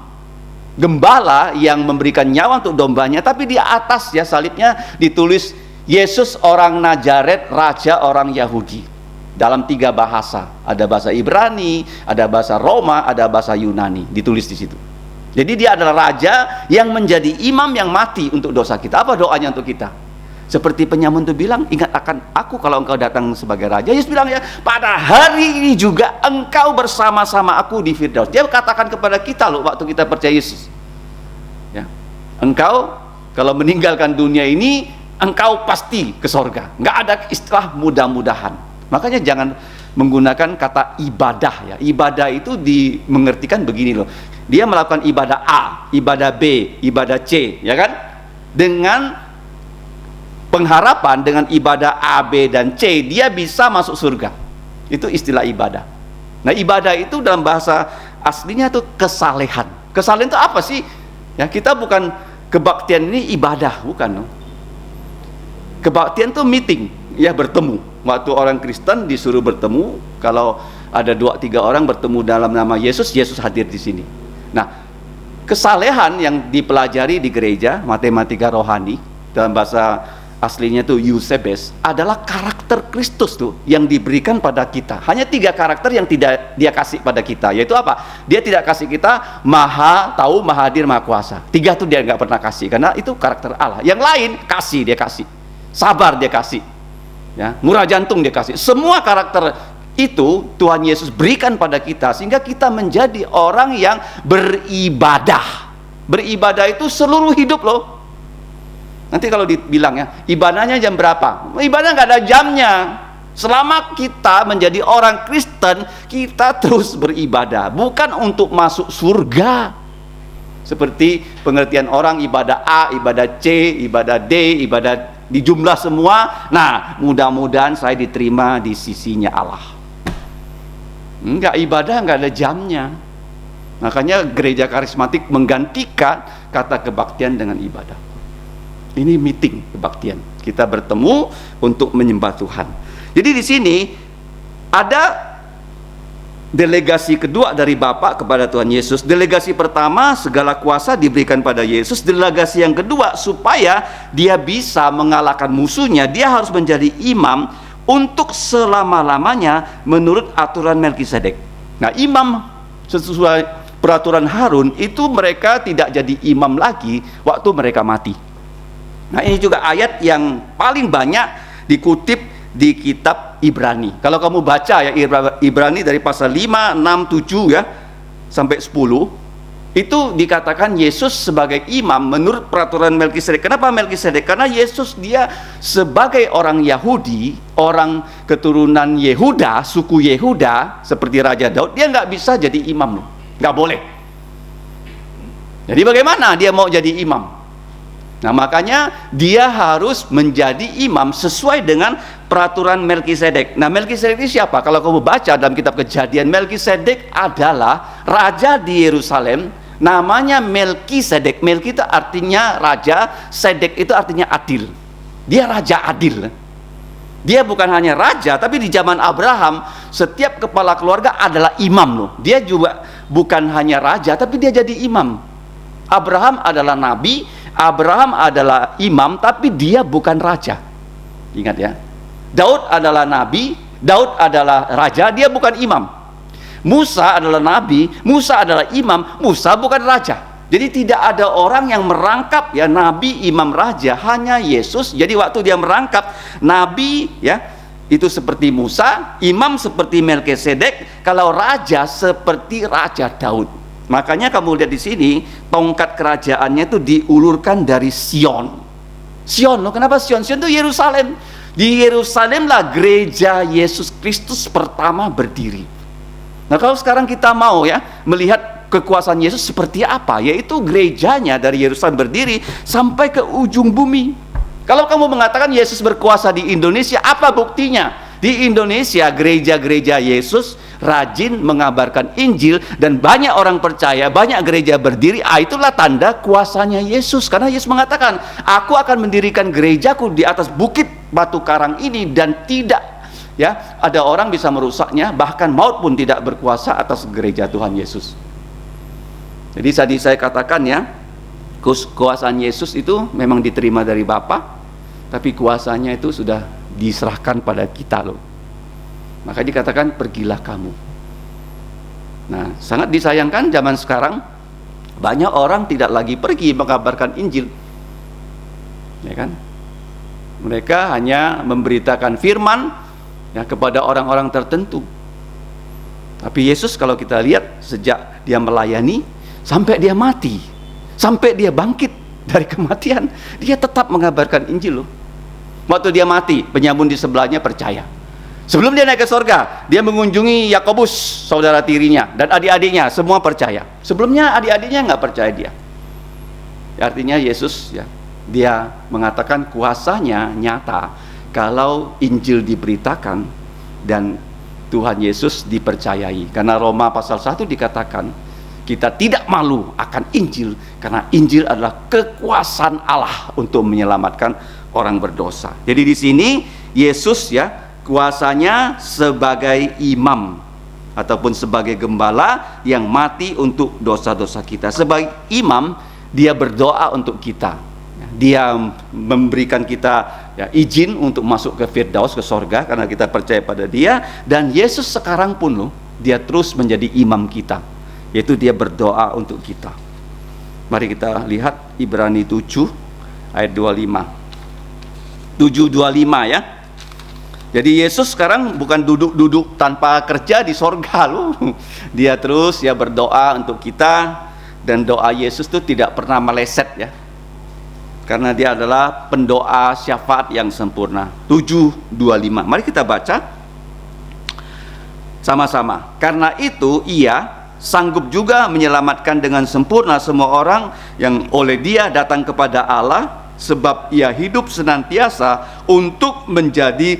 gembala yang memberikan nyawa untuk dombanya, tapi di atas ya salibnya ditulis Yesus orang Nazaret, raja orang Yahudi, dalam 3 bahasa. Ada bahasa Ibrani, ada bahasa Roma, ada bahasa Yunani, ditulis di situ. Jadi dia adalah raja yang menjadi imam yang mati untuk dosa kita. Apa doanya untuk kita? Seperti penyamun itu bilang, ingat akan aku kalau engkau datang sebagai raja. Yesus bilang ya, pada hari ini juga engkau bersama-sama aku di Firdaus. Dia katakan kepada kita loh waktu kita percaya Yesus ya, engkau kalau meninggalkan dunia ini, engkau pasti ke sorga. Nggak ada istilah mudah-mudahan. Makanya jangan menggunakan kata ibadah ya. Ibadah itu dimengertikan begini loh, dia melakukan ibadah A, ibadah B, ibadah C, ya kan, dengan pengharapan dengan ibadah A, B, dan C dia bisa masuk surga. Itu istilah ibadah. Nah, ibadah itu dalam bahasa aslinya itu kesalehan. Kesalehan itu apa sih? Ya, kita bukan kebaktian ini ibadah, bukan. Kebaktian itu meeting, ya bertemu. Waktu orang Kristen disuruh bertemu, kalau ada 2-3 orang bertemu dalam nama Yesus, Yesus hadir di sini. Nah, kesalehan yang dipelajari di gereja, matematika rohani, dalam bahasa aslinya tuh Eusebes, adalah karakter Kristus tuh yang diberikan pada kita. Hanya 3 karakter yang tidak dia kasih pada kita, yaitu apa? Dia tidak kasih kita maha tahu, maha hadir, maha kuasa. 3 tuh dia nggak pernah kasih, karena itu karakter Allah. Yang lain kasih, dia kasih. Sabar dia kasih, ya, murah jantung dia kasih. Semua karakter itu Tuhan Yesus berikan pada kita, sehingga kita menjadi orang yang beribadah. Beribadah itu seluruh hidup loh. Nanti kalau dibilang ya, ibadahnya jam berapa? Ibadah nggak ada jamnya. Selama kita menjadi orang Kristen, kita terus beribadah, bukan untuk masuk surga seperti pengertian orang ibadah A, ibadah C, ibadah D, ibadah di jumlah semua. Nah, mudah-mudahan saya diterima di sisinya Allah. Enggak, ibadah nggak ada jamnya. Makanya gereja karismatik menggantikan kata kebaktian dengan ibadah. Ini meeting kebaktian. Kita bertemu untuk menyembah Tuhan. Jadi di sini ada delegasi kedua dari Bapa kepada Tuhan Yesus. Delegasi pertama, segala kuasa diberikan pada Yesus. Delegasi yang kedua, supaya dia bisa mengalahkan musuhnya, dia harus menjadi imam untuk selama-lamanya menurut aturan Melkisedek. Nah, imam sesuai peraturan Harun itu mereka tidak jadi imam lagi waktu mereka mati. Nah, ini juga ayat yang paling banyak dikutip di kitab Ibrani. Kalau kamu baca ya Ibrani dari pasal 5, 6, 7 ya sampai 10, itu dikatakan Yesus sebagai imam menurut peraturan Melkisedek. Kenapa Melkisedek? Karena Yesus dia sebagai orang Yahudi, orang keturunan Yehuda, suku Yehuda seperti Raja Daud, dia nggak bisa jadi imam loh. Nggak boleh. Jadi bagaimana dia mau jadi imam? Nah, makanya dia harus menjadi imam sesuai dengan peraturan Melkisedek. Nah, Melkisedek ini siapa? Kalau kamu baca dalam kitab Kejadian, Melkisedek adalah raja di Yerusalem, Namanya Melkisedek. Melki itu artinya raja, Sedek itu artinya adil. Dia raja adil. Dia bukan hanya raja, tapi di zaman Abraham setiap kepala keluarga adalah imam loh. Dia juga bukan hanya raja, tapi dia jadi imam. Abraham adalah nabi, Abraham adalah imam, tapi dia bukan raja. Ingat ya. Daud adalah nabi, Daud adalah raja, dia bukan imam. Musa adalah nabi, Musa adalah imam, Musa bukan raja. Jadi tidak ada orang yang merangkap ya nabi, imam, raja, hanya Yesus. Jadi waktu dia merangkap nabi ya itu seperti Musa, imam seperti Melkisedek, kalau raja seperti Raja Daud. Makanya kamu lihat di sini tongkat kerajaannya itu diulurkan dari Sion. Sion loh, kenapa Sion? Sion itu Yerusalem. Di Yerusalem lah gereja Yesus Kristus pertama berdiri. Nah kalau sekarang kita mau ya melihat kekuasaan Yesus seperti apa, yaitu gerejanya dari Yerusalem berdiri sampai ke ujung bumi. Kalau kamu mengatakan Yesus berkuasa di Indonesia, apa buktinya? Di Indonesia gereja-gereja Yesus rajin mengabarkan Injil dan banyak orang percaya, banyak gereja berdiri. Itulah tanda kuasanya Yesus, karena Yesus mengatakan, aku akan mendirikan gerejaku di atas bukit batu karang ini dan tidak ya ada orang bisa merusaknya, bahkan maut pun tidak berkuasa atas gereja Tuhan Yesus. Jadi tadi saya katakan ya, kuasaan Yesus itu memang diterima dari Bapa, tapi kuasanya itu sudah diserahkan pada kita loh. Maka dikatakan pergilah kamu. Nah, sangat disayangkan zaman sekarang banyak orang tidak lagi pergi mengabarkan Injil. Ya kan? Mereka hanya memberitakan firman ya kepada orang-orang tertentu. Tapi Yesus kalau kita lihat sejak dia melayani sampai dia mati, sampai dia bangkit dari kematian, dia tetap mengabarkan Injil loh. Waktu dia mati, penyamun di sebelahnya percaya. Sebelum dia naik ke surga, dia mengunjungi Yakobus, saudara tirinya, dan adik-adiknya, semua percaya. Sebelumnya adik-adiknya nggak percaya dia. Artinya Yesus ya, dia mengatakan kuasanya nyata kalau Injil diberitakan dan Tuhan Yesus dipercayai. Karena Roma pasal 1 dikatakan kita tidak malu akan Injil, karena Injil adalah kekuasaan Allah untuk menyelamatkan orang berdosa. Jadi di sini Yesus ya kuasanya sebagai imam ataupun sebagai gembala yang mati untuk dosa-dosa kita. Sebagai imam dia berdoa untuk kita. Dia memberikan kita ya, izin untuk masuk ke Firdaus, ke sorga, karena kita percaya pada dia. Dan Yesus sekarang pun loh, dia terus menjadi imam kita, yaitu dia berdoa untuk kita. Mari kita lihat Ibrani 7 ayat 25. 7:25 ya. Jadi Yesus sekarang bukan duduk-duduk tanpa kerja di sorga loh. Dia terus ya berdoa untuk kita, dan doa Yesus itu tidak pernah meleset ya. Karena dia adalah pendoa syafaat yang sempurna. 7:25. Mari kita baca sama-sama. Karena itu ia sanggup juga menyelamatkan dengan sempurna semua orang yang oleh dia datang kepada Allah, sebab ia hidup senantiasa untuk menjadi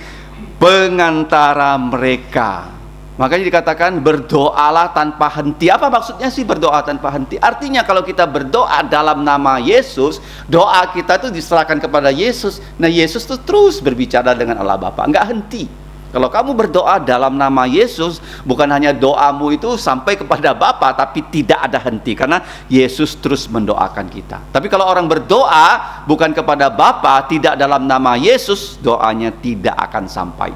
pengantara mereka. Makanya dikatakan berdoalah tanpa henti. Apa maksudnya sih berdoa tanpa henti? Artinya kalau kita berdoa dalam nama Yesus, doa kita itu diserahkan kepada Yesus. Nah Yesus itu terus berbicara dengan Allah Bapa, enggak henti. Kalau kamu berdoa dalam nama Yesus, bukan hanya doamu itu sampai kepada Bapa, tapi tidak ada henti, karena Yesus terus mendoakan kita. Tapi kalau orang berdoa bukan kepada Bapa, tidak dalam nama Yesus, doanya tidak akan sampai.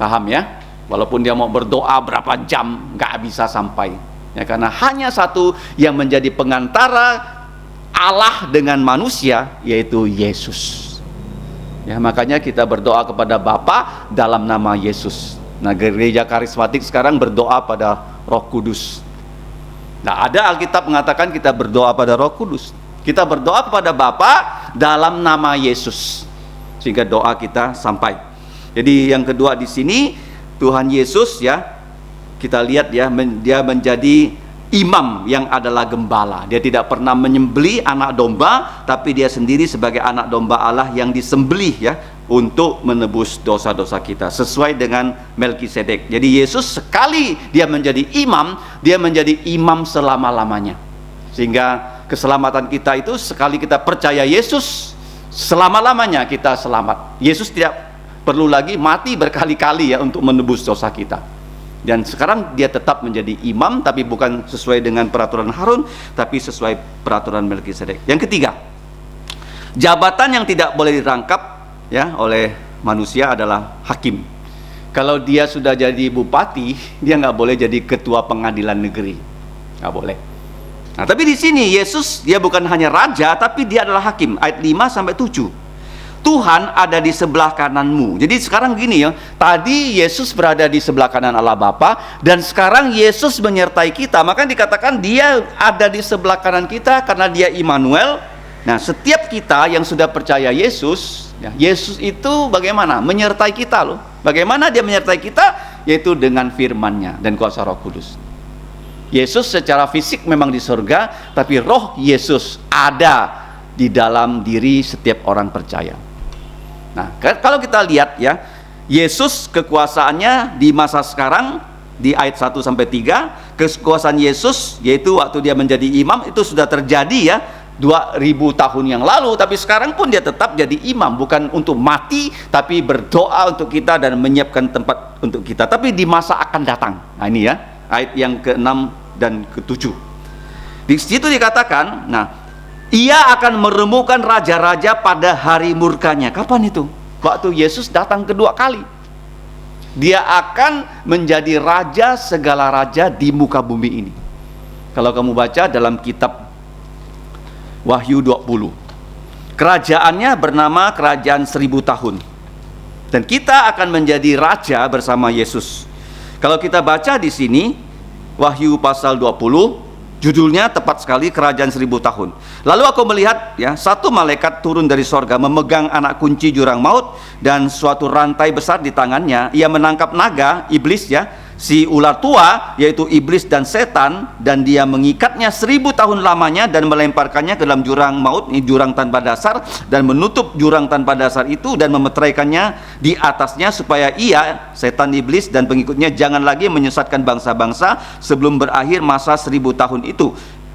Paham ya? Walaupun dia mau berdoa berapa jam, nggak bisa sampai. Ya, karena hanya satu yang menjadi pengantara Allah dengan manusia, yaitu Yesus. Ya, makanya kita berdoa kepada Bapa dalam nama Yesus. Nah, gereja karismatik sekarang berdoa pada Roh Kudus. Nah, ada Alkitab mengatakan kita berdoa pada Roh Kudus. Kita berdoa kepada Bapa dalam nama Yesus, sehingga doa kita sampai. Jadi yang kedua di sini Tuhan Yesus ya, kita lihat ya, dia menjadi imam yang adalah gembala. Dia tidak pernah menyembelih anak domba, tapi dia sendiri sebagai anak domba Allah yang disembelih ya, untuk menebus dosa-dosa kita, sesuai dengan Melkisedek. Jadi Yesus sekali dia menjadi imam, dia menjadi imam selama-lamanya. Sehingga keselamatan kita itu sekali kita percaya Yesus, selama-lamanya kita selamat. Yesus tidak perlu lagi mati berkali-kali ya untuk menebus dosa kita. Dan sekarang dia tetap menjadi imam, tapi bukan sesuai dengan peraturan Harun, tapi sesuai peraturan Melkisedek. Yang ketiga, jabatan yang tidak boleh dirangkap ya oleh manusia adalah hakim. Kalau dia sudah jadi bupati, dia nggak boleh jadi ketua pengadilan negeri, nggak boleh. Nah, tapi di sini Yesus dia bukan hanya raja, tapi dia adalah hakim. Ayat 5-7. Tuhan ada di sebelah kananmu. Jadi sekarang gini ya, tadi Yesus berada di sebelah kanan Allah Bapa, dan sekarang Yesus menyertai kita. Maka dikatakan dia ada di sebelah kanan kita karena dia Immanuel. Nah, setiap kita yang sudah percaya Yesus, ya, Yesus itu bagaimana? Menyertai kita loh. Bagaimana dia menyertai kita? Yaitu dengan firman-Nya dan kuasa Roh Kudus. Yesus secara fisik memang di surga, tapi roh Yesus ada di dalam diri setiap orang percaya. Nah, kalau kita lihat ya, Yesus kekuasaannya di masa sekarang di ayat 1-3, kekuasaan Yesus yaitu waktu dia menjadi imam itu sudah terjadi ya 2000 tahun yang lalu, tapi sekarang pun dia tetap jadi imam, bukan untuk mati tapi berdoa untuk kita dan menyiapkan tempat untuk kita, tapi di masa akan datang. Nah, ini ya ayat yang ke-6 dan ke-7. Di situ dikatakan, nah, ia akan meremukkan raja-raja pada hari murkanya. Kapan itu? Waktu Yesus datang kedua kali. Dia akan menjadi raja segala raja di muka bumi ini. Kalau kamu baca dalam kitab Wahyu 20, kerajaannya bernama kerajaan 1000 tahun. Dan kita akan menjadi raja bersama Yesus. Kalau kita baca di sini Wahyu pasal 20, judulnya tepat sekali, kerajaan 1000 tahun. Lalu aku melihat ya, satu malaikat turun dari sorga memegang anak kunci jurang maut dan suatu rantai besar di tangannya. Ia menangkap naga, iblis ya, si ular tua, yaitu iblis dan setan, dan dia mengikatnya 1000 tahun lamanya dan melemparkannya ke dalam jurang maut, ini jurang tanpa dasar, dan menutup jurang tanpa dasar itu dan memeteraikannya di atasnya supaya ia, setan iblis dan pengikutnya, jangan lagi menyesatkan bangsa-bangsa sebelum berakhir masa 1000 tahun itu.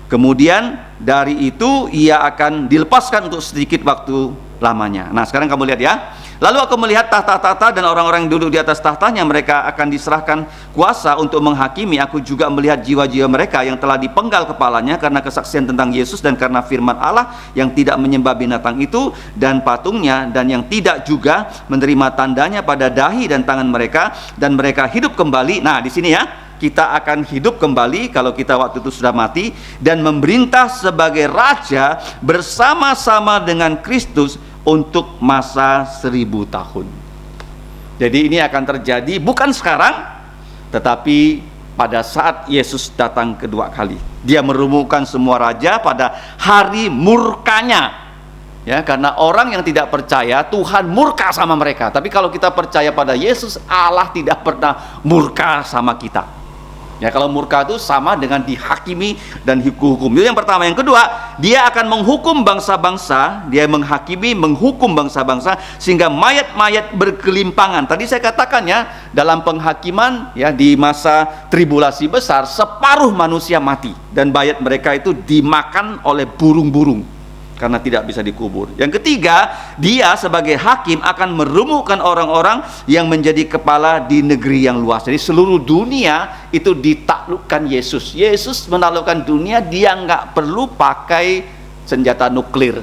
Kemudian dari itu ia akan dilepaskan untuk sedikit waktu lamanya. Nah, sekarang kamu lihat ya. Lalu aku melihat tahta-tahta dan orang-orang yang duduk di atas tahtanya, mereka akan diserahkan kuasa untuk menghakimi. Aku juga melihat jiwa-jiwa mereka yang telah dipenggal kepalanya karena kesaksian tentang Yesus dan karena firman Allah, yang tidak menyembah binatang itu dan patungnya, dan yang tidak juga menerima tandanya pada dahi dan tangan mereka, dan mereka hidup kembali. Nah, di sini ya, kita akan hidup kembali kalau kita waktu itu sudah mati, dan memerintah sebagai raja bersama-sama dengan Kristus untuk masa 1000 tahun. Jadi ini akan terjadi bukan sekarang, tetapi pada saat Yesus datang kedua kali. Dia meremukkan semua raja pada hari murkanya. Ya, karena orang yang tidak percaya, Tuhan murka sama mereka. Tapi kalau kita percaya pada Yesus, Allah tidak pernah murka sama kita. Ya, kalau murka itu sama dengan dihakimi dan hukum. Itu yang pertama. Yang kedua, dia akan menghukum bangsa-bangsa, dia menghakimi, menghukum bangsa-bangsa sehingga mayat-mayat berkelimpangan. Tadi saya katakan ya, dalam penghakiman ya di masa tribulasi besar, separuh manusia mati dan mayat mereka itu dimakan oleh burung-burung karena tidak bisa dikubur. Yang ketiga, dia sebagai hakim akan meremukkan orang-orang yang menjadi kepala di negeri yang luas. Jadi seluruh dunia itu ditaklukkan Yesus. Yesus menaklukkan dunia, dia nggak perlu pakai senjata nuklir,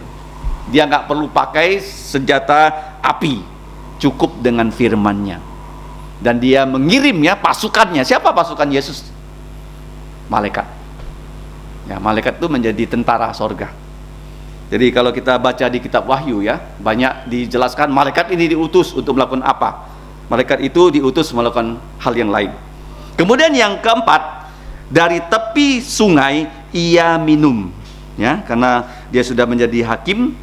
dia nggak perlu pakai senjata api, cukup dengan firman-Nya. Dan dia mengirimnya pasukannya. Siapa pasukan Yesus? Malaikat. Ya, malaikat itu menjadi tentara sorga. Jadi kalau kita baca di kitab Wahyu ya, banyak dijelaskan malaikat ini diutus untuk melakukan apa. Malaikat itu diutus melakukan hal yang lain. Kemudian yang keempat, dari tepi sungai ia minum, ya, karena dia sudah menjadi hakim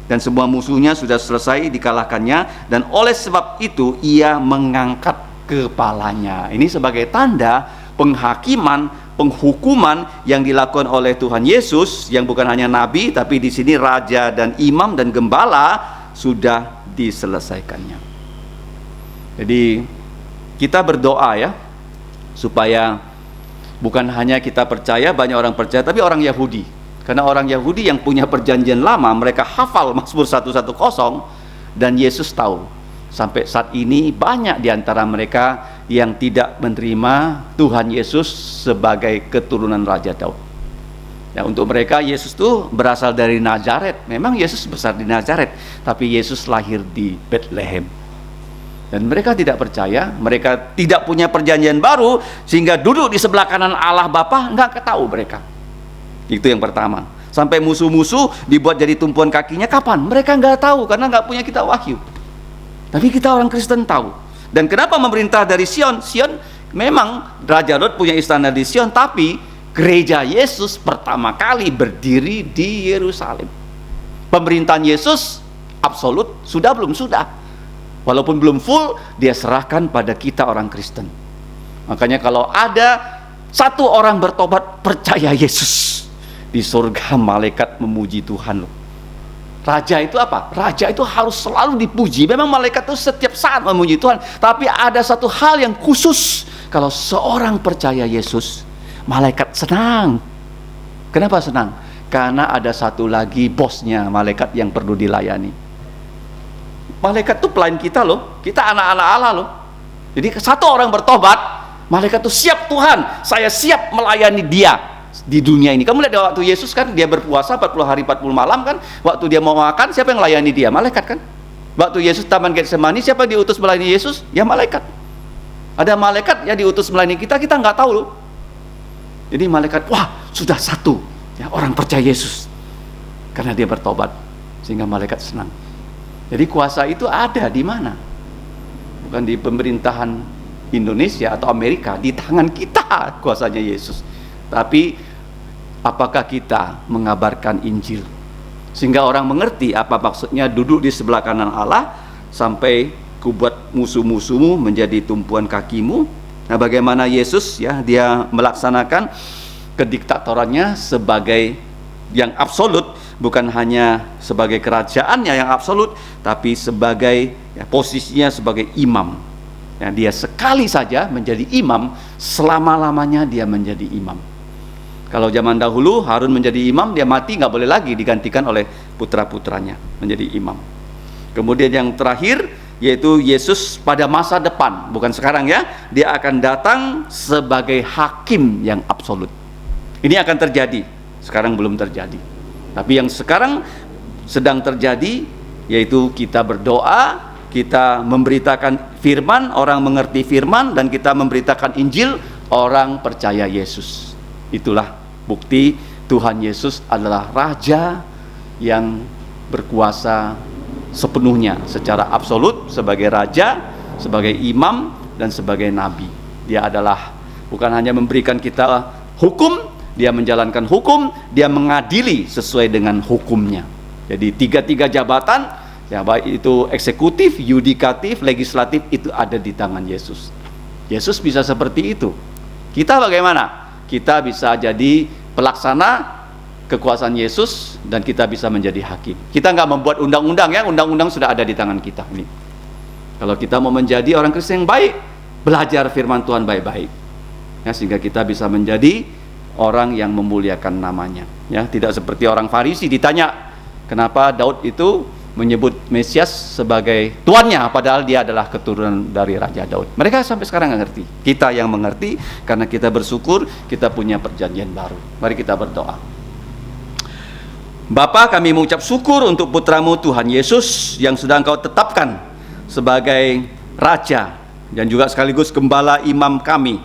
dan semua musuhnya sudah selesai dikalahkannya, dan oleh sebab itu ia mengangkat kepalanya. Ini sebagai tanda penghakiman, penghukuman yang dilakukan oleh Tuhan Yesus, yang bukan hanya nabi tapi di sini raja dan imam dan gembala, sudah diselesaikannya. Jadi kita berdoa ya, supaya Bukan hanya kita percaya, banyak orang percaya, tapi orang Yahudi. Karena orang Yahudi yang punya perjanjian lama, mereka hafal Mazmur 110, dan Yesus tahu. Sampai saat ini banyak di antara mereka yang tidak menerima Tuhan Yesus sebagai keturunan Raja Daud. Ya, untuk mereka Yesus itu berasal dari Nazaret. Memang Yesus besar di Nazaret, tapi Yesus lahir di Bethlehem. Dan mereka tidak percaya, mereka tidak punya perjanjian baru, sehingga duduk di sebelah kanan Allah Bapa, nggak ketahui mereka. Itu yang pertama. Sampai musuh-musuh dibuat jadi tumpuan kakinya, kapan? Mereka nggak tahu, karena nggak punya kitab Wahyu. Tapi kita orang Kristen tahu. Dan kenapa memerintah dari Sion? Sion memang Raja Daud punya istana di Sion, tapi gereja Yesus pertama kali berdiri di Yerusalem. Pemerintahan Yesus absolut, sudah belum? Sudah. Walaupun belum full, dia serahkan pada kita orang Kristen. Makanya kalau ada satu orang bertobat percaya Yesus, di surga malaikat memuji Tuhan loh. Raja itu apa? Raja itu harus selalu dipuji. Memang malaikat itu setiap saat memuji Tuhan, tapi ada satu hal yang khusus. Kalau seorang percaya Yesus, malaikat senang. Kenapa senang? Karena ada satu lagi bosnya, malaikat yang perlu dilayani. Malaikat itu pelayan kita loh. Kita anak-anak Allah loh. Jadi satu orang bertobat, malaikat itu siap, Tuhan, saya siap melayani dia di dunia ini. Kamu lihat waktu Yesus kan, dia berpuasa 40 hari 40 malam kan, waktu dia mau makan, siapa yang melayani dia? Malaikat kan. Waktu Yesus taman Getsemani, siapa yang diutus melayani Yesus? Ya malaikat. Ada malaikat yang diutus melayani kita, kita nggak tahu loh. Jadi malaikat, wah sudah satu ya, orang percaya Yesus karena dia bertobat, sehingga malaikat senang. Jadi kuasa itu ada di mana? Bukan di pemerintahan Indonesia atau Amerika, di tangan kita kuasanya Yesus. Tapi apakah kita mengabarkan Injil sehingga orang mengerti apa maksudnya duduk di sebelah kanan Allah, sampai kubuat musuh-musuhmu menjadi tumpuan kakimu. Nah, bagaimana Yesus ya, dia melaksanakan kediktatorannya sebagai yang absolut, bukan hanya sebagai kerajaannya yang absolut, tapi sebagai ya, posisinya sebagai imam. Ya, dia sekali saja menjadi imam, selama-lamanya dia menjadi imam. Kalau zaman dahulu Harun menjadi imam, dia mati nggak boleh lagi digantikan oleh putra-putranya menjadi imam. Kemudian yang terakhir yaitu Yesus pada masa depan, bukan sekarang ya, dia akan datang sebagai hakim yang absolut. Ini akan terjadi, sekarang belum terjadi. Tapi yang sekarang sedang terjadi yaitu kita berdoa, kita memberitakan firman, orang mengerti firman, dan kita memberitakan Injil, orang percaya Yesus. Itulah bukti Tuhan Yesus adalah Raja yang berkuasa sepenuhnya secara absolut sebagai Raja, sebagai Imam, dan sebagai Nabi. Dia adalah bukan hanya memberikan kita hukum, dia menjalankan hukum, dia mengadili sesuai dengan hukumnya. Jadi tiga jabatan, ya baik itu eksekutif, yudikatif, legislatif, itu ada di tangan Yesus. Yesus bisa seperti itu. Kita bagaimana? Kita bisa jadi pelaksana kekuasaan Yesus, dan kita bisa menjadi hakim. Kita nggak membuat undang-undang ya, undang-undang sudah ada di tangan kita ini. Kalau kita mau menjadi orang Kristen yang baik, belajar firman Tuhan baik-baik ya, sehingga kita bisa menjadi orang yang memuliakan namanya ya. Tidak seperti orang Farisi ditanya kenapa Daud itu menyebut Mesias sebagai tuannya, padahal dia adalah keturunan dari Raja Daud. Mereka sampai sekarang nggak ngerti. Kita yang mengerti, karena kita bersyukur kita punya perjanjian baru. Mari kita berdoa. Bapa, kami mengucap syukur untuk putramu Tuhan Yesus yang sudah Engkau tetapkan sebagai Raja dan juga sekaligus Gembala Imam kami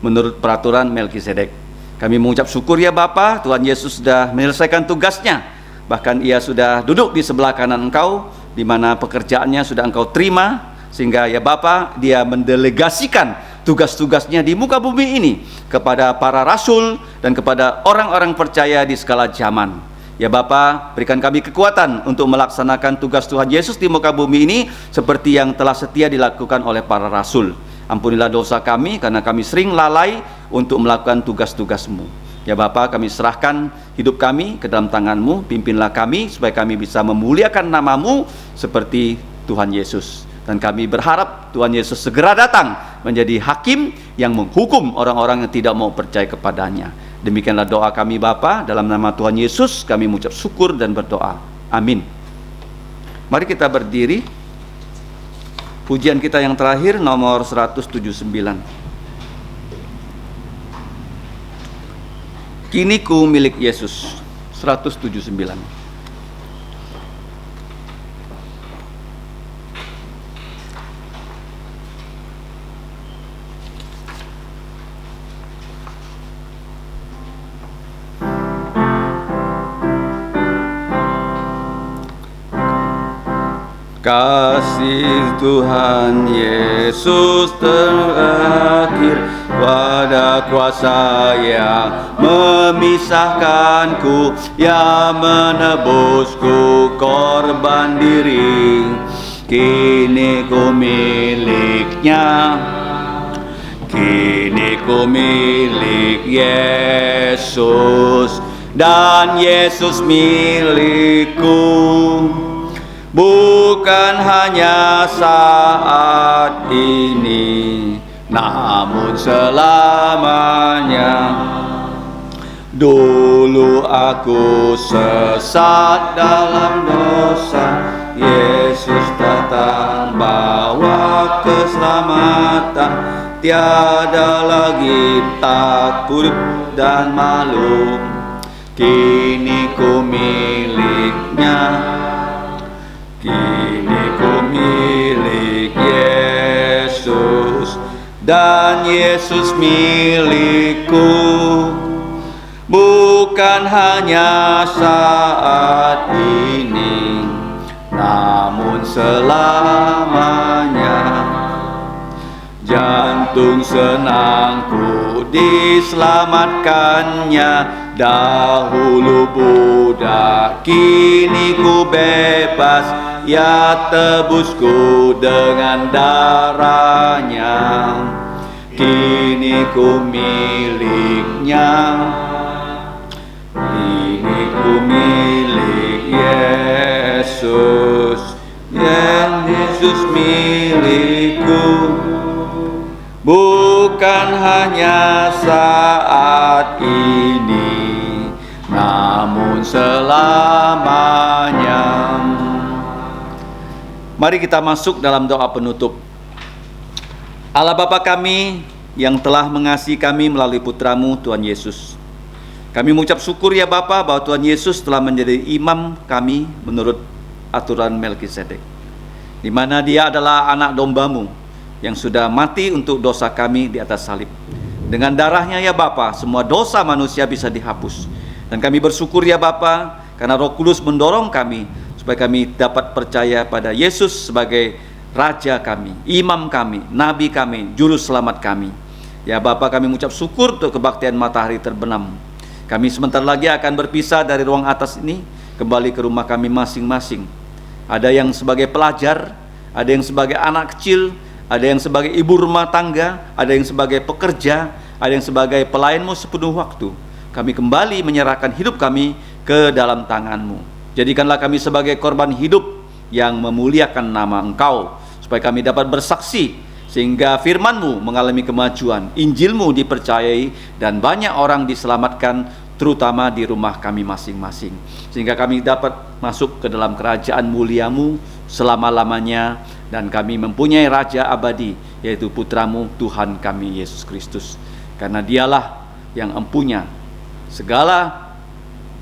menurut peraturan Melkisedek. Kami mengucap syukur ya Bapa, Tuhan Yesus sudah menyelesaikan tugasnya. Bahkan ia sudah duduk di sebelah kanan Engkau, di mana pekerjaannya sudah Engkau terima, sehingga ya Bapa, dia mendelegasikan tugas-tugasnya di muka bumi ini kepada para rasul dan kepada orang-orang percaya di segala zaman. Ya Bapa, berikan kami kekuatan untuk melaksanakan tugas Tuhan Yesus di muka bumi ini seperti yang telah setia dilakukan oleh para rasul. Ampunilah dosa kami karena kami sering lalai untuk melakukan tugas-tugas-Mu. Ya Bapa, kami serahkan hidup kami ke dalam tangan-Mu. Pimpinlah kami supaya kami bisa memuliakan nama-Mu seperti Tuhan Yesus. Dan kami berharap Tuhan Yesus segera datang menjadi hakim yang menghukum orang-orang yang tidak mau percaya kepadanya. Demikianlah doa kami Bapa, dalam nama Tuhan Yesus kami mengucap syukur dan berdoa. Amin. Mari kita berdiri. Pujian kita yang terakhir nomor 179. Kini ku milik Yesus. 179. Kasih Tuhan Yesus terakhir pada kuasa yang memisahkanku, yang menebusku korban diri. Kini ku miliknya, kini ku milik Yesus, dan Yesus milikku. Bukan hanya saat ini, namun selamanya. Dulu aku sesat dalam dosa, Yesus datang bawa keselamatan. Tiada lagi takut dan malu, kini ku miliknya. Kini ku milik Yesus, dan Yesus milikku. Bukan hanya saat ini, namun selamanya. Jantung senangku diselamatkannya. Dahulu budak, kini ku bebas. Ya tebusku dengan darahnya. Kini ku miliknya, kini ku milik Yesus, yang Yesus milikku. Bukan hanya saat ini, namun selamanya. Mari kita masuk dalam doa penutup. Allah Bapa kami yang telah mengasihi kami melalui putramu Tuhan Yesus, kami mengucap syukur ya Bapa bahwa Tuhan Yesus telah menjadi imam kami menurut aturan Melkisedek, di mana Dia adalah anak dombamu yang sudah mati untuk dosa kami di atas salib. Dengan darahnya ya Bapa, semua dosa manusia bisa dihapus. Dan kami bersyukur ya Bapa, karena Roh Kudus mendorong kami supaya kami dapat percaya pada Yesus sebagai Raja kami, Imam kami, Nabi kami, Juru Selamat kami. Ya Bapa, kami mengucap syukur untuk kebaktian matahari terbenam. Kami sebentar lagi akan berpisah dari ruang atas ini, kembali ke rumah kami masing-masing. Ada yang sebagai pelajar, ada yang sebagai anak kecil, ada yang sebagai ibu rumah tangga, ada yang sebagai pekerja, ada yang sebagai pelayanmu sepenuh waktu. Kami kembali menyerahkan hidup kami ke dalam tangan-Mu. Jadikanlah kami sebagai korban hidup yang memuliakan nama Engkau, supaya kami dapat bersaksi, sehingga firman-Mu mengalami kemajuan, Injil-Mu dipercayai, dan banyak orang diselamatkan, terutama di rumah kami masing-masing. Sehingga kami dapat masuk ke dalam kerajaan mulia-Mu selama-lamanya, dan kami mempunyai Raja abadi, yaitu Putramu Tuhan kami Yesus Kristus. Karena Dialah yang empunya segala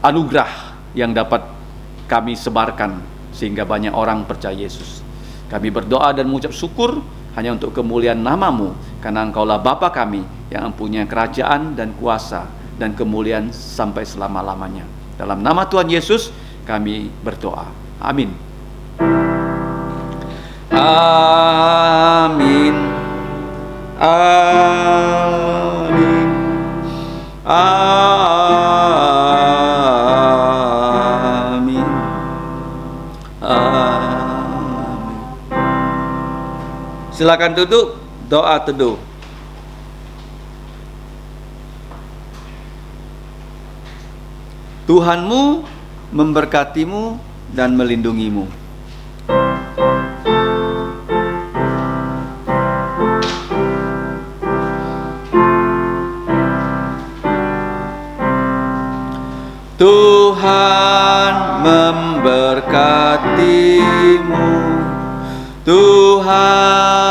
anugerah yang dapat kami sebarkan, sehingga banyak orang percaya Yesus. Kami berdoa dan mengucap syukur hanya untuk kemuliaan nama-Mu, karena Engkaulah Bapa kami yang mempunyai kerajaan dan kuasa dan kemuliaan sampai selama-lamanya. Dalam nama Tuhan Yesus kami berdoa. Amin. Amin. Amin. Amin. Amin. Silakan duduk, doa teduh. Tuhanmu memberkatimu dan melindungimu. Tuhan.